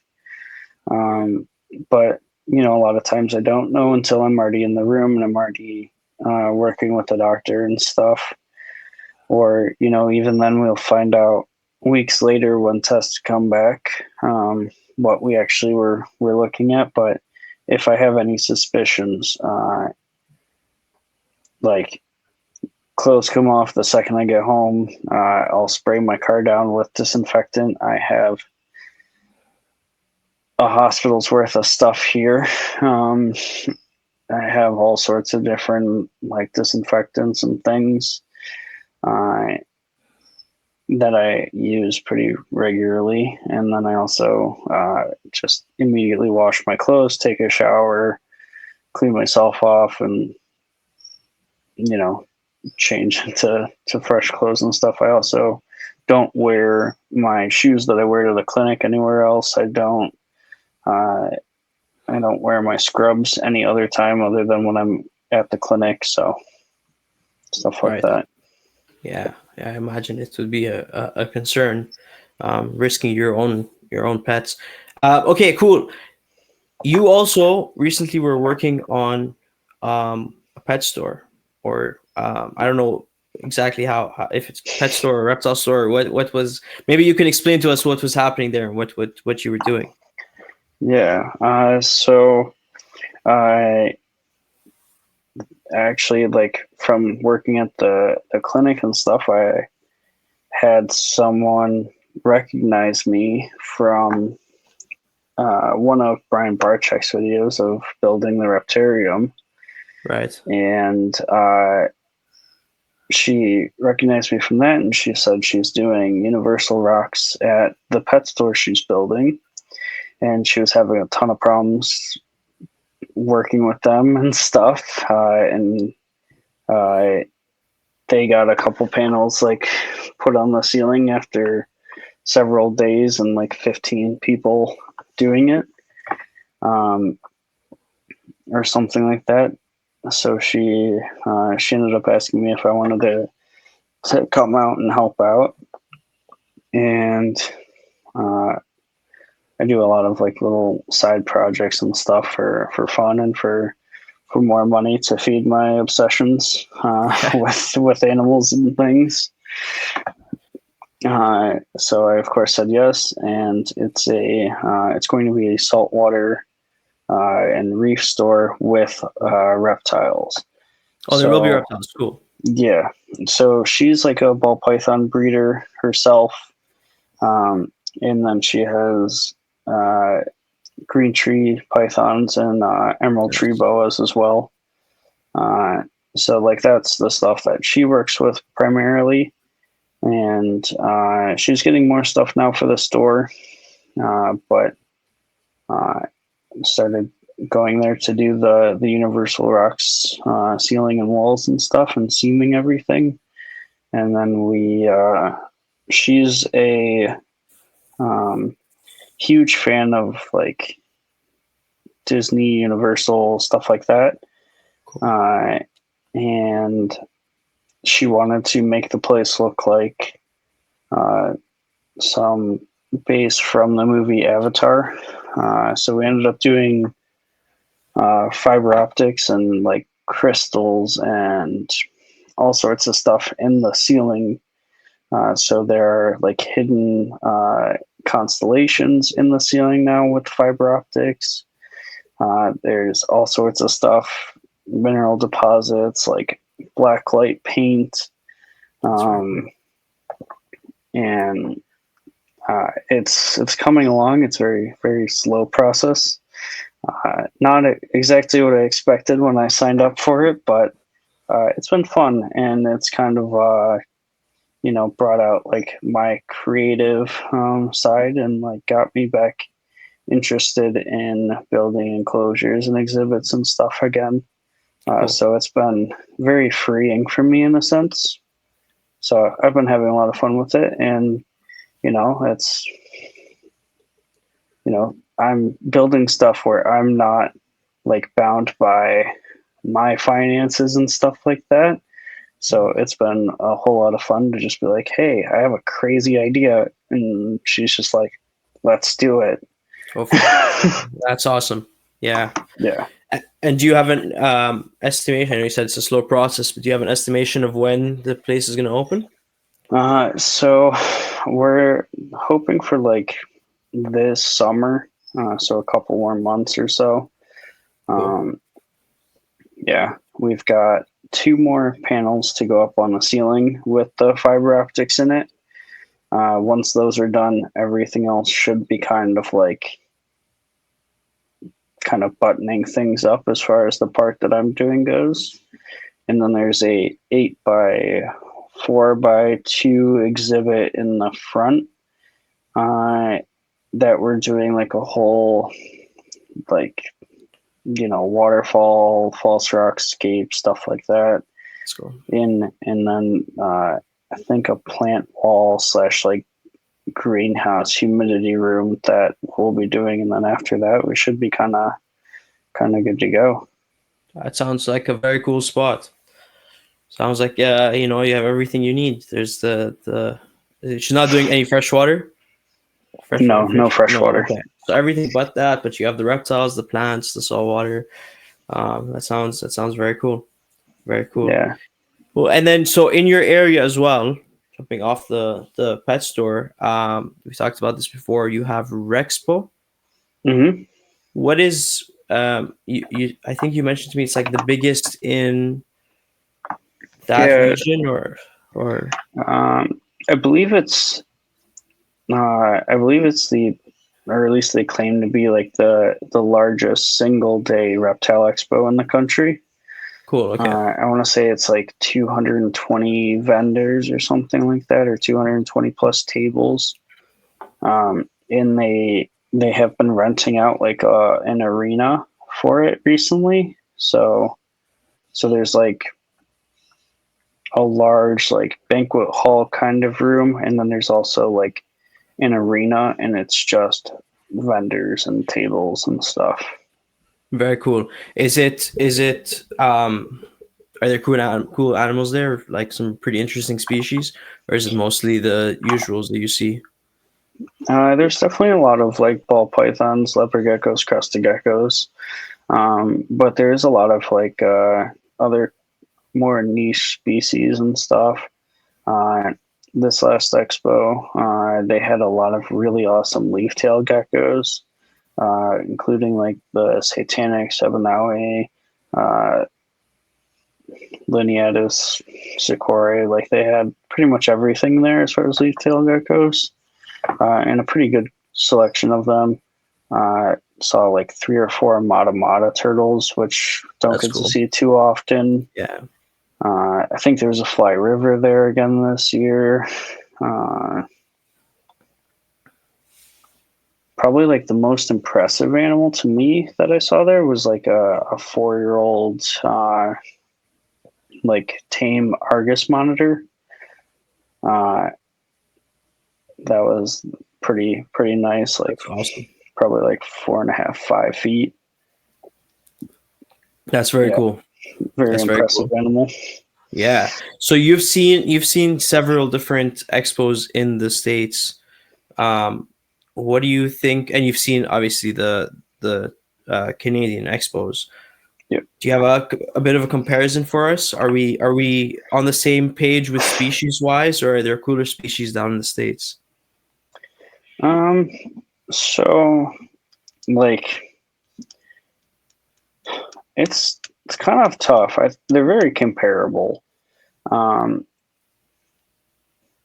Speaker 2: But a lot of times I don't know until I'm already in the room and I'm already working with the doctor and stuff. Or even then we'll find out weeks later when tests come back what we actually were looking at. But if I have any suspicions, like clothes come off the second I get home, I'll spray my car down with disinfectant. I have a hospital's worth of stuff here. I have all sorts of different like disinfectants and things that I use pretty regularly. And then I also just immediately wash my clothes, take a shower, clean myself off, and change to fresh clothes and stuff. I also don't wear my shoes that I wear to the clinic anywhere else. I don't wear my scrubs any other time other than when I'm at the clinic. So stuff like
Speaker 1: Right.
Speaker 2: that.
Speaker 1: Yeah. I imagine it would be a concern, risking your own pets. Okay. Cool. You also recently were working on a pet store, or I don't know exactly how if it's pet store or reptile store, or what was, maybe you can explain to us what was happening there and what you were doing.
Speaker 2: Yeah. So I actually, like, from working at the clinic and stuff, I had someone recognize me from one of Brian Barczyk's videos of building the reptarium.
Speaker 1: Right.
Speaker 2: And she recognized me from that, and she said she's doing universal rocks at the pet store she's building, and she was having a ton of problems working with them and stuff. And they got a couple panels like put on the ceiling after several days and like 15 people doing it, or something like that. So she ended up asking me if I wanted to come out and help out, and I do a lot of like little side projects and stuff for fun and for more money to feed my obsessions with animals and things. So I of course said yes, and it's going to be a saltwater and reef store with reptiles.
Speaker 1: Oh, there will be reptiles. Cool.
Speaker 2: Yeah. So she's like a ball python breeder herself, and then she has green tree pythons and emerald tree boas as well. So like that's the stuff that she works with primarily, and she's getting more stuff now for the store, but started going there to do the universal rocks ceiling and walls and stuff and seaming everything. And then she's a huge fan of like Disney, Universal, stuff like that. And she wanted to make the place look like some base from the movie Avatar. So we ended up doing fiber optics and like crystals and all sorts of stuff in the ceiling. So there are like hidden constellations in the ceiling now with fiber optics. There's all sorts of stuff, mineral deposits, like black light paint. And it's coming along. It's very, very slow process. Not exactly what I expected when I signed up for it, but it's been fun, and it's kind of brought out like my creative side and like got me back interested in building enclosures and exhibits and stuff again.
Speaker 1: Cool.
Speaker 2: So it's been very freeing for me in a sense. So I've been having a lot of fun with it, and it's I'm building stuff where I'm not like bound by my finances and stuff like that. So it's been a whole lot of fun to just be like, hey, I have a crazy idea. And she's just like, let's do it.
Speaker 1: That's awesome. Yeah.
Speaker 2: Yeah.
Speaker 1: And do you have an estimation? I know you said it's a slow process, but do you have an estimation of when the place is going to open?
Speaker 2: So we're hoping for like this summer. So a couple more months or so.
Speaker 1: Cool.
Speaker 2: Yeah, we've got 2 more panels to go up on the ceiling with the fiber optics in it. Once those are done, everything else should be kind of buttoning things up as far as the part that I'm doing goes. And then there's a 8x4x2 exhibit in the front that we're doing like a whole waterfall, false rock scape, stuff like that.
Speaker 1: That's cool.
Speaker 2: And then I think a plant wall / like greenhouse humidity room that we'll be doing, and then after that we should be kind of good to go.
Speaker 1: That sounds like a very cool spot. Sounds like you have everything you need. There's the she's not doing any freshwater.
Speaker 2: No freshwater.
Speaker 1: Okay. So everything but that, but you have the reptiles, the plants, the saltwater. That sounds very cool. Very cool.
Speaker 2: Yeah.
Speaker 1: Well, and then so in your area as well, jumping off the pet store, we talked about this before. You have Rexpo.
Speaker 2: Mm-hmm.
Speaker 1: What is you? I think you mentioned to me it's like the biggest in that region, or
Speaker 2: I believe it's the, or at least they claim to be like the largest single day reptile expo in the country.
Speaker 1: Cool. Okay.
Speaker 2: I want to say it's like 220 vendors or something like that, or 220 plus tables. And they have been renting out like an arena for it recently. So there's like a large like banquet hall kind of room, and then there's also like an arena, and it's just vendors and tables and stuff.
Speaker 1: Very cool. Is it are there cool animals there, like some pretty interesting species, or is it mostly the usuals that you see?
Speaker 2: There's definitely a lot of like ball pythons, leopard geckos, crested geckos, but there is a lot of like other more niche species and stuff. Uh, this last expo, they had a lot of really awesome leaf-tailed geckos, including like the satanic Sabanawe, uh, lineatus, Sikori. Like they had pretty much everything there as far as leaf-tailed geckos, and a pretty good selection of them. Saw like 3 or 4 mata mata turtles, which don't
Speaker 1: That's
Speaker 2: get to
Speaker 1: cool.
Speaker 2: see too often.
Speaker 1: Yeah,
Speaker 2: I think there's a fly river there again this year. Uh, Probably like the most impressive animal to me that I saw there was like a 4-year-old like tame Argus monitor. Uh, that was pretty nice. Like
Speaker 1: that's awesome.
Speaker 2: probably like 4.5, 5 feet.
Speaker 1: That's very
Speaker 2: Yeah,
Speaker 1: cool.
Speaker 2: very
Speaker 1: That's very
Speaker 2: impressive
Speaker 1: cool.
Speaker 2: animal.
Speaker 1: Yeah. So you've seen several different expos in the States. Um, what do you think? And you've seen obviously the Canadian expos.
Speaker 2: Yep.
Speaker 1: Do you have a bit of a comparison for us? Are we on the same page with species wise, or are there cooler species down in the States?
Speaker 2: Um, so like it's kind of tough. They're very comparable. Um,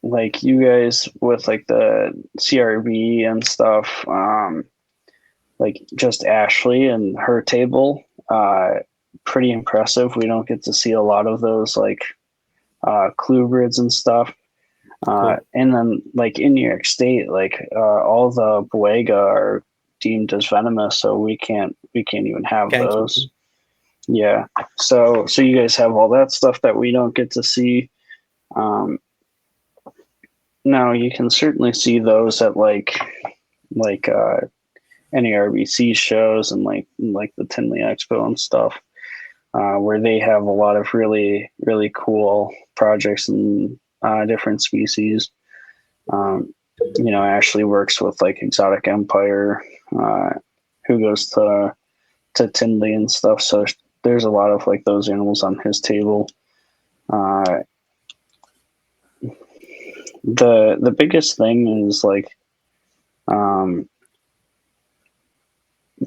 Speaker 2: like you guys with like the CRB and stuff. Like just Ashley and her table. Pretty impressive. We don't get to see a lot of those like clubrids and stuff.
Speaker 1: Cool.
Speaker 2: And then like in New York State, like all the Boega are deemed as venomous, so we can't even have
Speaker 1: Can't keep
Speaker 2: those.
Speaker 1: them.
Speaker 2: Yeah. So you guys have all that stuff that we don't get to see. Um, Now you can certainly see those at like NERBC shows and like the Tinley Expo and stuff, where they have a lot of really cool projects and different species. Um, Ashley works with like Exotic Empire, uh, who goes to Tinley and stuff. So there's a lot of like those animals on his table. Uh, the biggest thing is like um,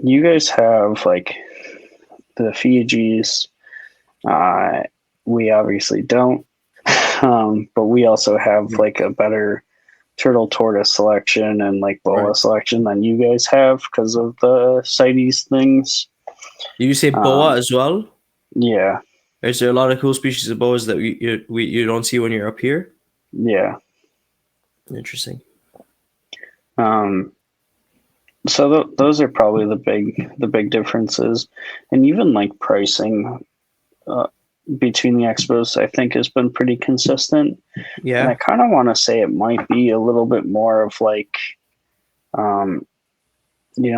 Speaker 2: you guys have like the Fijis. Uh, we obviously don't, but we also have like a better turtle tortoise selection and like
Speaker 1: Right.
Speaker 2: boa selection than you guys have because of the CITES things.
Speaker 1: Do you say boa
Speaker 2: Um,
Speaker 1: as well?
Speaker 2: yeah,
Speaker 1: Is there a lot of cool species of boas that you don't see when you're up here?
Speaker 2: yeah.
Speaker 1: Interesting.
Speaker 2: Um, so those are probably the big differences, and even like pricing uh, between the expos, I think has been pretty consistent. And I
Speaker 1: Yeah.
Speaker 2: kind of want to say it might be a little bit more of like, um,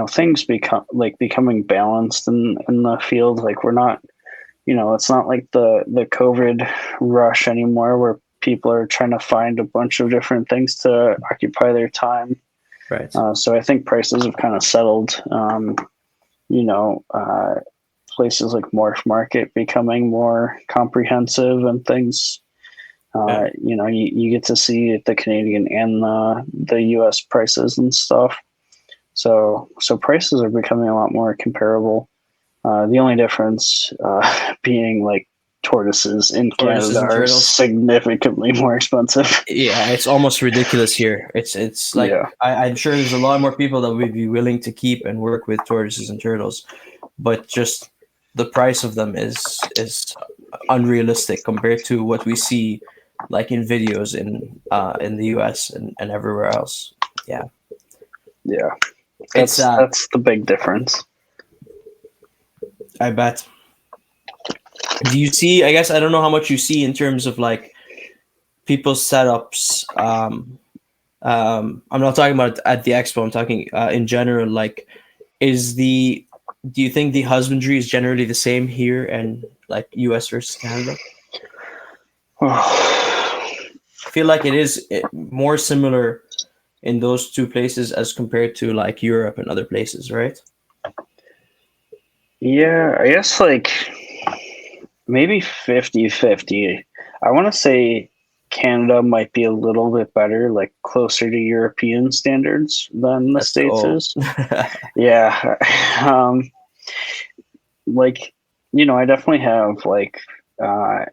Speaker 2: things becoming balanced in the field. Like we're not, it's not like the COVID rush anymore where people are trying to find a bunch of different things to occupy their time.
Speaker 1: Right.
Speaker 2: So I think prices have kind of settled. You know, uh, Places like Morph Market becoming more comprehensive and things.
Speaker 1: Yeah.
Speaker 2: You get to see the Canadian and the U.S. prices and stuff. So prices are becoming a lot more comparable. The only difference being like tortoises in Canada
Speaker 1: Tortoises and
Speaker 2: are
Speaker 1: turtles.
Speaker 2: significantly more expensive.
Speaker 1: Yeah, it's almost ridiculous here. It's like
Speaker 2: Yeah,
Speaker 1: I'm sure there's a lot more people that would be willing to keep and work with tortoises and turtles, but just the price of them is unrealistic compared to what we see like in videos in the US and everywhere else. Yeah.
Speaker 2: yeah.
Speaker 1: It's
Speaker 2: That's the big difference.
Speaker 1: I bet. Do you see, I guess I don't know how much you see in terms of like people's setups. I'm not talking about at the expo. I'm talking in general. Like, do you think the husbandry is generally the same here and like U.S. versus Canada? I feel like it is more similar in those two places as compared to like Europe and other places, right?
Speaker 2: Yeah, I guess like maybe 50-50. I want to say Canada might be a little bit better, like closer to European standards than the
Speaker 1: That's
Speaker 2: States
Speaker 1: oh,
Speaker 2: is. Yeah. Like, I definitely have like, uh,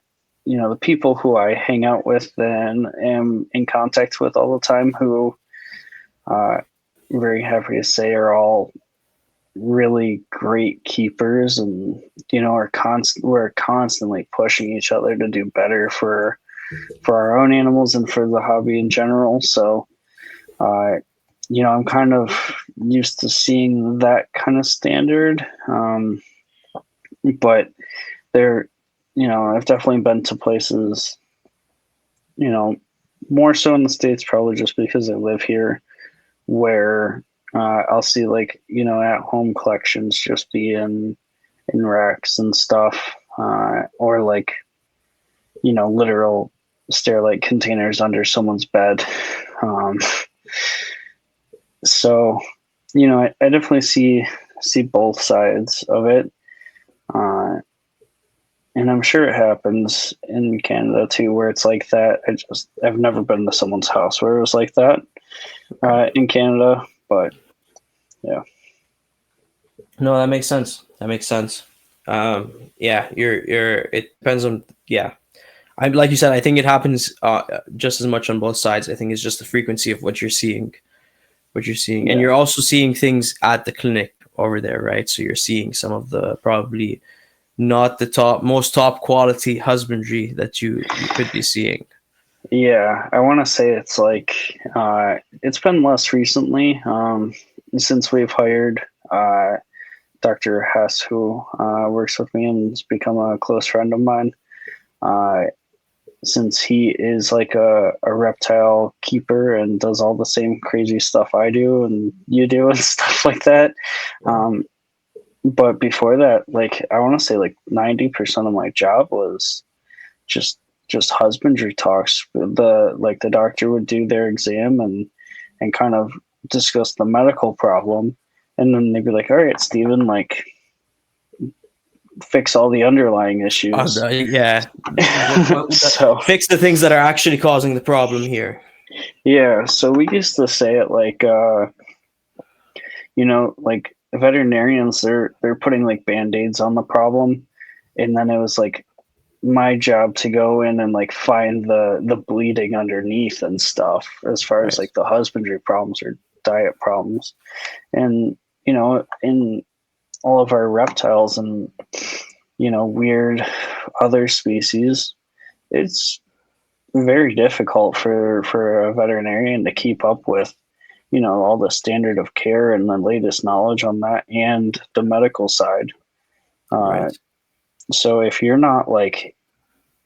Speaker 2: the people who I hang out with and am in contact with all the time who, uh, very happy to say are all really great keepers and we're constantly pushing each other to do better for our own animals and for the hobby in general. So I'm kind of used to seeing that kind of standard. But there I've definitely been to places, you know more so in the States, probably just because I live here, where I'll see like at home collections just be in racks and stuff, or like literal Sterilite containers under someone's bed. Um, so I definitely see both sides of it, uh, and I'm sure it happens in Canada too, where it's like that. I've never been to someone's house where it was like that in Canada, but yeah.
Speaker 1: No, that makes sense. That makes sense. Yeah, it depends on, yeah. I like you said, I think it happens just as much on both sides. I think it's just the frequency of what you're seeing, and
Speaker 2: Yeah.
Speaker 1: you're also seeing things at the clinic over there, right? So you're seeing some of the probably not the most top quality husbandry that you could be seeing.
Speaker 2: Yeah, I want to say it's like it's been less recently, since we've hired Dr. Hess, who works with me and has become a close friend of mine. Uh, since he is like a reptile keeper and does all the same crazy stuff I do and you do and stuff like that. Um, but before that, like I want to say like 90% of my job was just just husbandry talks. The doctor would do their exam and kind of discuss the medical problem, and then they'd be like, "All right, Stephen, like fix all the underlying issues."
Speaker 1: Yeah.
Speaker 2: So
Speaker 1: Fix the things that are actually causing the problem here.
Speaker 2: yeah, so we used to say it like like veterinarians, they're putting like band-aids on the problem, and then it was like my job to go in and like find the bleeding underneath and stuff, as far as
Speaker 1: Right.
Speaker 2: like the husbandry problems or diet problems. And in all of our reptiles and weird other species, it's very difficult for a veterinarian to keep up with all the standard of care and the latest knowledge on that and the medical side. uh,
Speaker 1: Right.
Speaker 2: so if you're not like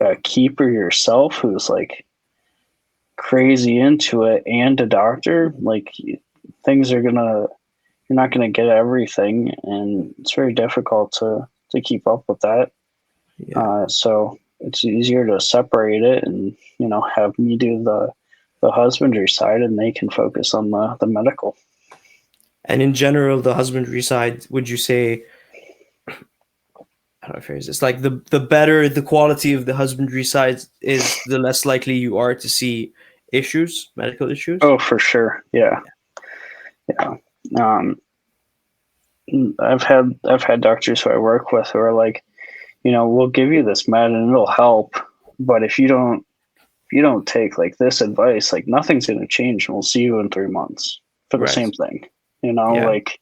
Speaker 2: a keeper yourself who's like crazy into it and a doctor, like things are gonna you're not gonna get everything, and it's very difficult to keep up with that.
Speaker 1: Yeah.
Speaker 2: So it's easier to separate it and have me do the husbandry side, and they can focus on the medical.
Speaker 1: And in general, the husbandry side, would you say, how do I phrase this? Like the better the quality of the husbandry side is, the less likely you are to see issues, medical issues.
Speaker 2: Oh, for sure. Yeah. Yeah. Um, I've had doctors who I work with who are like, we'll give you this med and it'll help, but if you don't take like this advice, like nothing's going to change, and we'll see you in 3 months for the
Speaker 1: Right.
Speaker 2: same thing.
Speaker 1: Yeah.
Speaker 2: Like,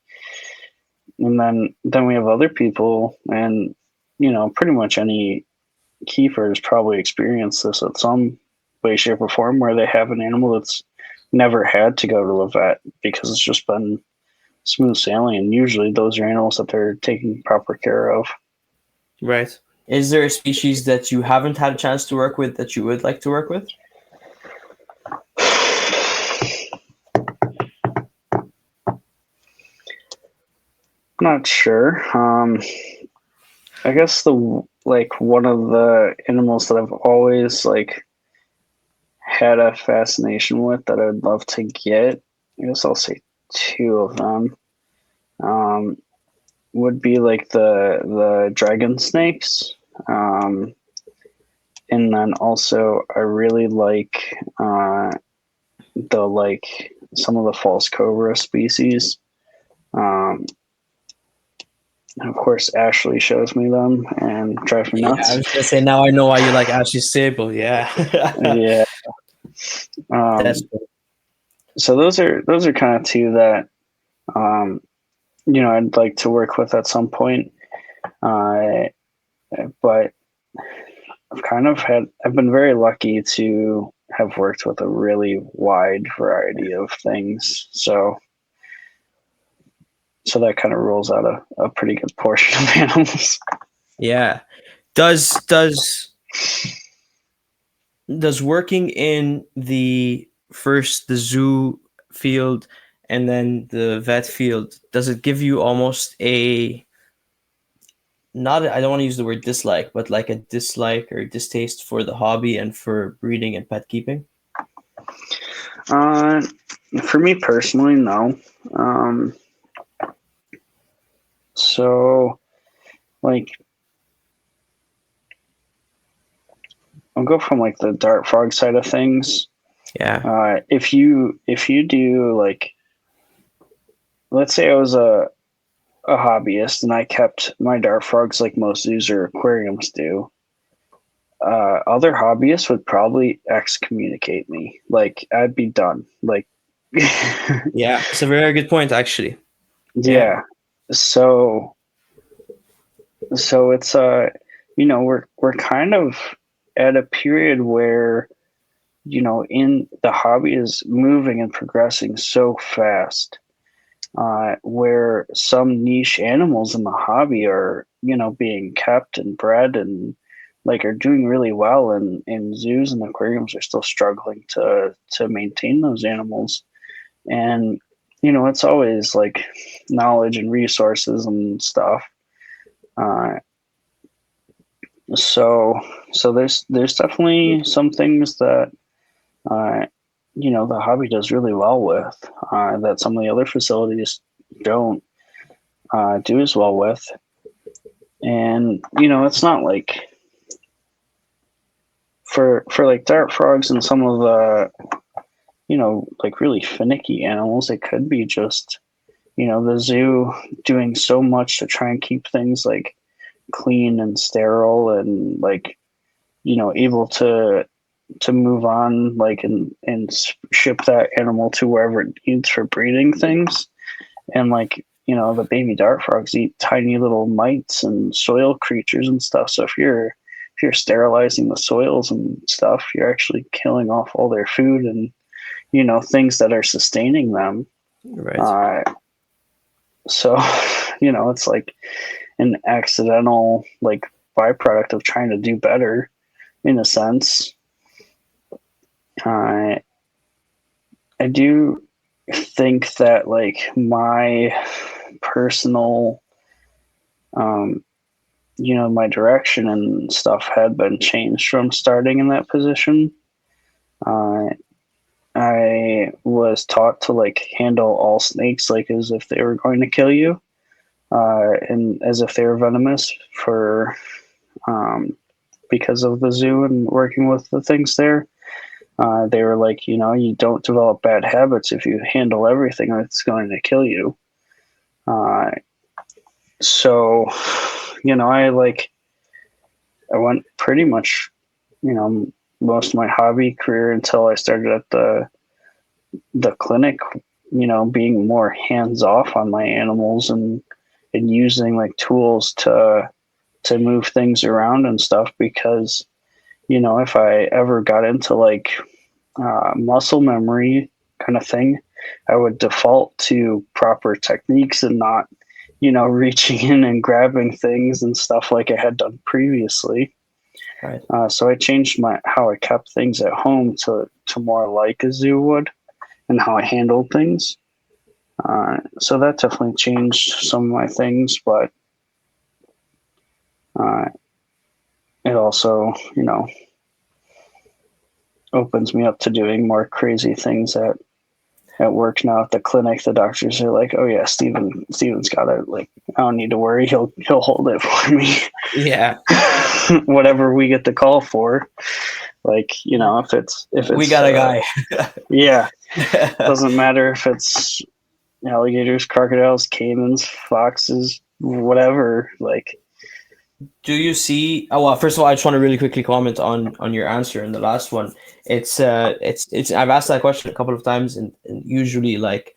Speaker 2: and then we have other people, and pretty much any keeper has probably experienced this at some way, shape, or form, where they have an animal that's never had to go to a vet because it's just been smooth sailing, and usually those are animals that they're taking proper care of.
Speaker 1: Right. Is there a species that you haven't had a chance to work with that you would like to work with?
Speaker 2: Not sure. I guess one of the animals that I've always had a fascination with that I'd love to get. I guess I'll say two of them. Would be like the dragon snakes. And then also I really like some of the false cobra species. And of course, Ashley shows me them and drives me
Speaker 1: Yeah, I
Speaker 2: nuts.
Speaker 1: was gonna say now I know why you like Ashley Sable. Yeah,
Speaker 2: Yeah.
Speaker 1: that's
Speaker 2: Um,
Speaker 1: cool.
Speaker 2: so those are kind of two that um, I'd like to work with at some point. Uh, but I've been very lucky to have worked with a really wide variety of things. So that kind of rules out a pretty good portion of animals.
Speaker 1: Yeah. Does working in the zoo field and then the vet field, does it give you almost a not I don't want to use the word dislike, but like a dislike or distaste for the hobby and for breeding and pet keeping?
Speaker 2: Uh, for me personally, no. Um, so like I'll go from like the dart frog side of things.
Speaker 1: Yeah.
Speaker 2: If you do like, let's say I was a hobbyist and I kept my dart frogs like most zoos or aquariums do. Other hobbyists would probably excommunicate me. Like I'd be done. Like,
Speaker 1: Yeah, it's a very good point actually. Yeah.
Speaker 2: yeah. So it's we're kind of at a period where in the hobby is moving and progressing so fast, where some niche animals in the hobby are being kept and bred and like are doing really well, and zoos and aquariums are still struggling to maintain those animals. And it's always like knowledge and resources and stuff. uh, so there's definitely some things that uh, the hobby does really well with, that some of the other facilities don't do as well with. And it's not like for like dart frogs and some of the like really finicky animals, it could be just the zoo doing so much to try and keep things like clean and sterile and like able to move on, like, and ship that animal to wherever it needs for breeding things. And like the baby dart frogs eat tiny little mites and soil creatures and stuff. So if you're sterilizing the soils and stuff, you're actually killing off all their food and things that are sustaining them.
Speaker 1: Right.
Speaker 2: uh, so it's like an accidental like byproduct of trying to do better in a sense. uh, I do think that like my personal my direction and stuff had been changed from starting in that position. uh, I was taught to like handle all snakes like as if they were going to kill you, and as if they were venomous for because of the zoo and working with the things there. They were like, you don't develop bad habits if you handle everything that's going to kill you. Uh, so, I went pretty much, most of my hobby career until I started at the clinic, being more hands off on my animals and using like tools to move things around and stuff. Because, if I ever got into like muscle memory kind of thing, I would default to proper techniques and not, reaching in and grabbing things and stuff like I had done previously.
Speaker 1: Right.
Speaker 2: So I changed how I kept things at home to more like a zoo would, and how I handled things. So that definitely changed some of my things, but uh, it also, opens me up to doing more crazy things at work now. At the clinic, the doctors are like, "Oh yeah, Steven's got it. Like, I don't need to worry. He'll hold it for me."
Speaker 1: Yeah.
Speaker 2: Whatever we get the call for, like, if it's
Speaker 1: We got a guy.
Speaker 2: yeah, doesn't matter if it's alligators, crocodiles, caimans, foxes, whatever. Like,
Speaker 1: Do you see? Oh well, first of all, I just want to really quickly comment on your answer in the last one. It's. I've asked that question a couple of times, and usually like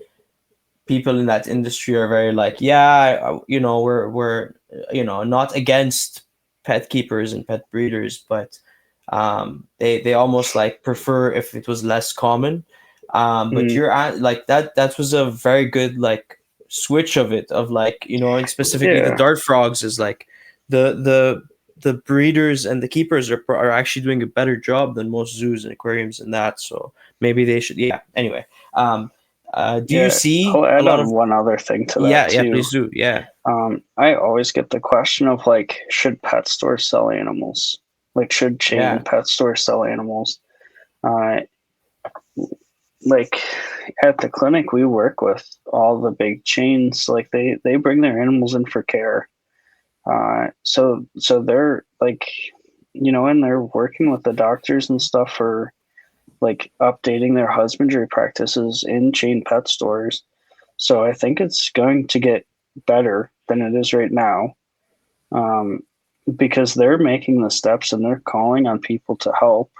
Speaker 1: people in that industry are very like, yeah, we're not against pet keepers and pet breeders, but they almost like prefer if it was less common. But
Speaker 2: mm,
Speaker 1: you're at like that was a very good like switch of it of like and specifically the
Speaker 2: yeah,
Speaker 1: dart frogs is like the the the breeders and the keepers are actually doing a better job than most zoos and aquariums in that. So maybe they should. Yeah. Anyway, do you
Speaker 2: yeah.
Speaker 1: see
Speaker 2: I'll
Speaker 1: a
Speaker 2: add
Speaker 1: lot
Speaker 2: on
Speaker 1: of?
Speaker 2: one other thing to that
Speaker 1: Yeah, yeah,
Speaker 2: too.
Speaker 1: please do. Yeah,
Speaker 2: I always get the question of like, should pet stores sell animals? Like, should chain
Speaker 1: yeah,
Speaker 2: pet stores sell animals? Uh, like at the clinic, we work with all the big chains. Like they bring their animals in for care. So they're like, and they're working with the doctors and stuff for like updating their husbandry practices in chain pet stores. So I think it's going to get better than it is right now, um, because they're making the steps and they're calling on people to help.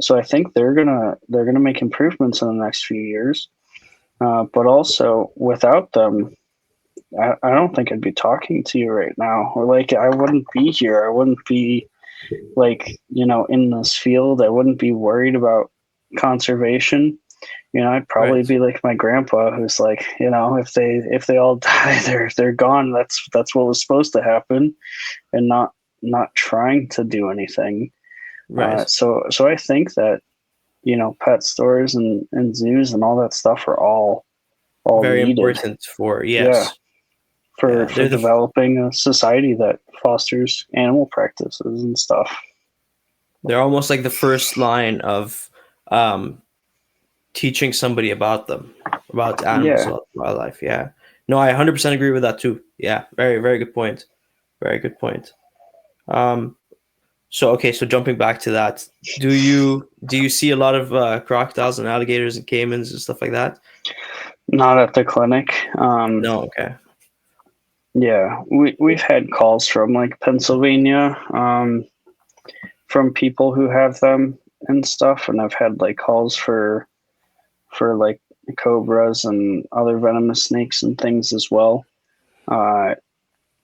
Speaker 2: So I think they're gonna make improvements in the next few years. But also without them, I don't think I'd be talking to you right now, or like I wouldn't be here. I wouldn't be like in this field. I wouldn't be worried about conservation. I'd probably
Speaker 1: right,
Speaker 2: be like my grandpa, who's like, if they all die, they're gone. That's what was supposed to happen, and not trying to do anything.
Speaker 1: right.
Speaker 2: So I think that pet stores and zoos and all that stuff are all
Speaker 1: Very
Speaker 2: needed.
Speaker 1: important for
Speaker 2: Yeah,
Speaker 1: yes,
Speaker 2: for
Speaker 1: yeah.
Speaker 2: for developing a society that fosters animal practices and stuff.
Speaker 1: They're almost like the first line of um, teaching somebody about them, about animals,
Speaker 2: Yeah.
Speaker 1: about wildlife. Yeah. No, I 100% agree with that too. Yeah, very, very good point. Very good point. Um, so okay, so jumping back to that, do you see a lot of crocodiles and alligators and caimans and stuff like that?
Speaker 2: Not at the clinic.
Speaker 1: No, okay.
Speaker 2: Yeah, we've had calls from like Pennsylvania, from people who have them and stuff, and I've had like calls for like cobras and other venomous snakes and things as well. Uh,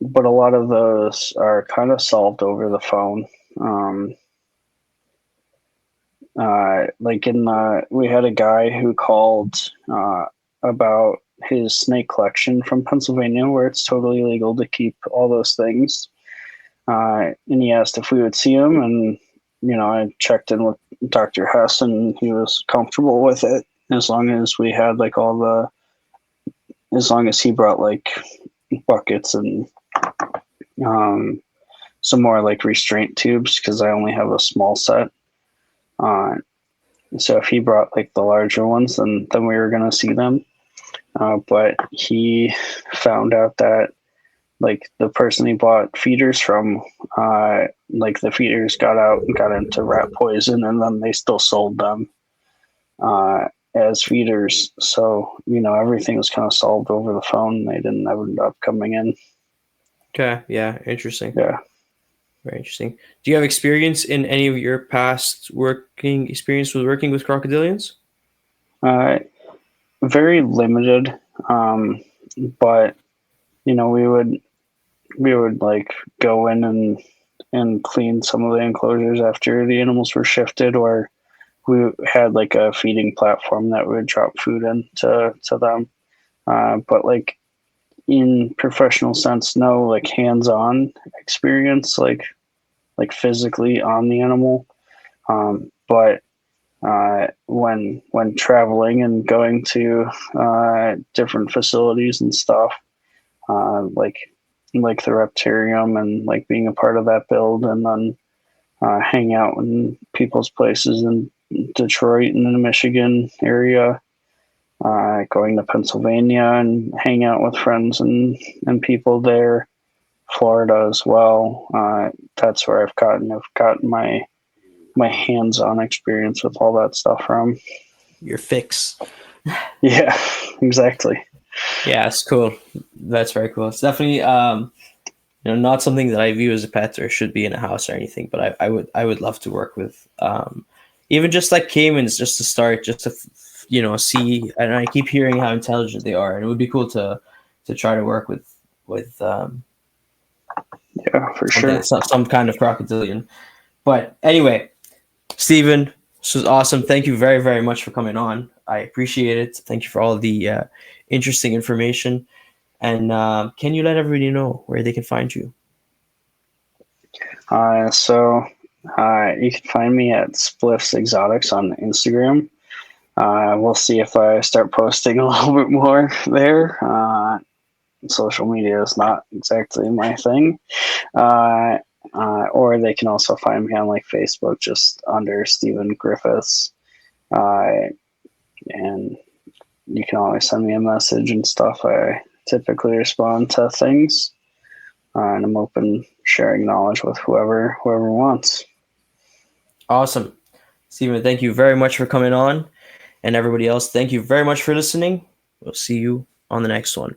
Speaker 2: but a lot of those are kind of solved over the phone. Um, like we had a guy who called about his snake collection from Pennsylvania, where it's totally illegal to keep all those things. And he asked if we would see him, and I checked in with Dr. Hess, and he was comfortable with it as long as we had like as long as he brought like buckets and um, some more like restraint tubes, because I only have a small set. Uh, so if he brought like the larger ones, then we were gonna see them. But he found out that like the person he bought feeders from, like the feeders got out and got into rat poison, and then they still sold them as feeders. So everything was kind of solved over the phone. They didn't end up coming in.
Speaker 1: Okay, yeah, interesting.
Speaker 2: Yeah.
Speaker 1: Very interesting. Do you have experience in any of your past working experience with working with crocodilians?
Speaker 2: Uh, Very limited. But we would like go in and clean some of the enclosures after the animals were shifted, or we had like a feeding platform that we would drop food in to them. But like in professional sense, no like hands-on experience, like physically on the animal. But when traveling and going to different facilities and stuff, like the Reptarium, and like being a part of that build, and then hang out in people's places in Detroit and the Michigan area, going to Pennsylvania and hang out with friends and people there, Florida as well. That's where I've gotten my hands-on experience with all that stuff from.
Speaker 1: Your fix.
Speaker 2: Yeah, exactly.
Speaker 1: Yeah, it's cool. That's very cool. It's definitely not something that I view as a pet or should be in a house or anything, but I would love to work with even just like caimans, just to start, just to see. And I keep hearing how intelligent they are, and it would be cool to try to work with
Speaker 2: Yeah, for sure.
Speaker 1: some kind of crocodilian. But anyway, Stephen, this was awesome. Thank you very, very much for coming on. I appreciate it. Thank you for all the interesting information. And can you let everybody know where they can find you?
Speaker 2: So you can find me at Spliffs Exotics on Instagram. We'll see if I start posting a little bit more there. Social media is not exactly my thing. Or they can also find me on like Facebook, just under Stephen Griffiths. And you can always send me a message and stuff. I typically respond to things, and I'm open sharing knowledge with whoever wants.
Speaker 1: Awesome. Stephen, thank you very much for coming on. And everybody else, thank you very much for listening. We'll see you on the next one.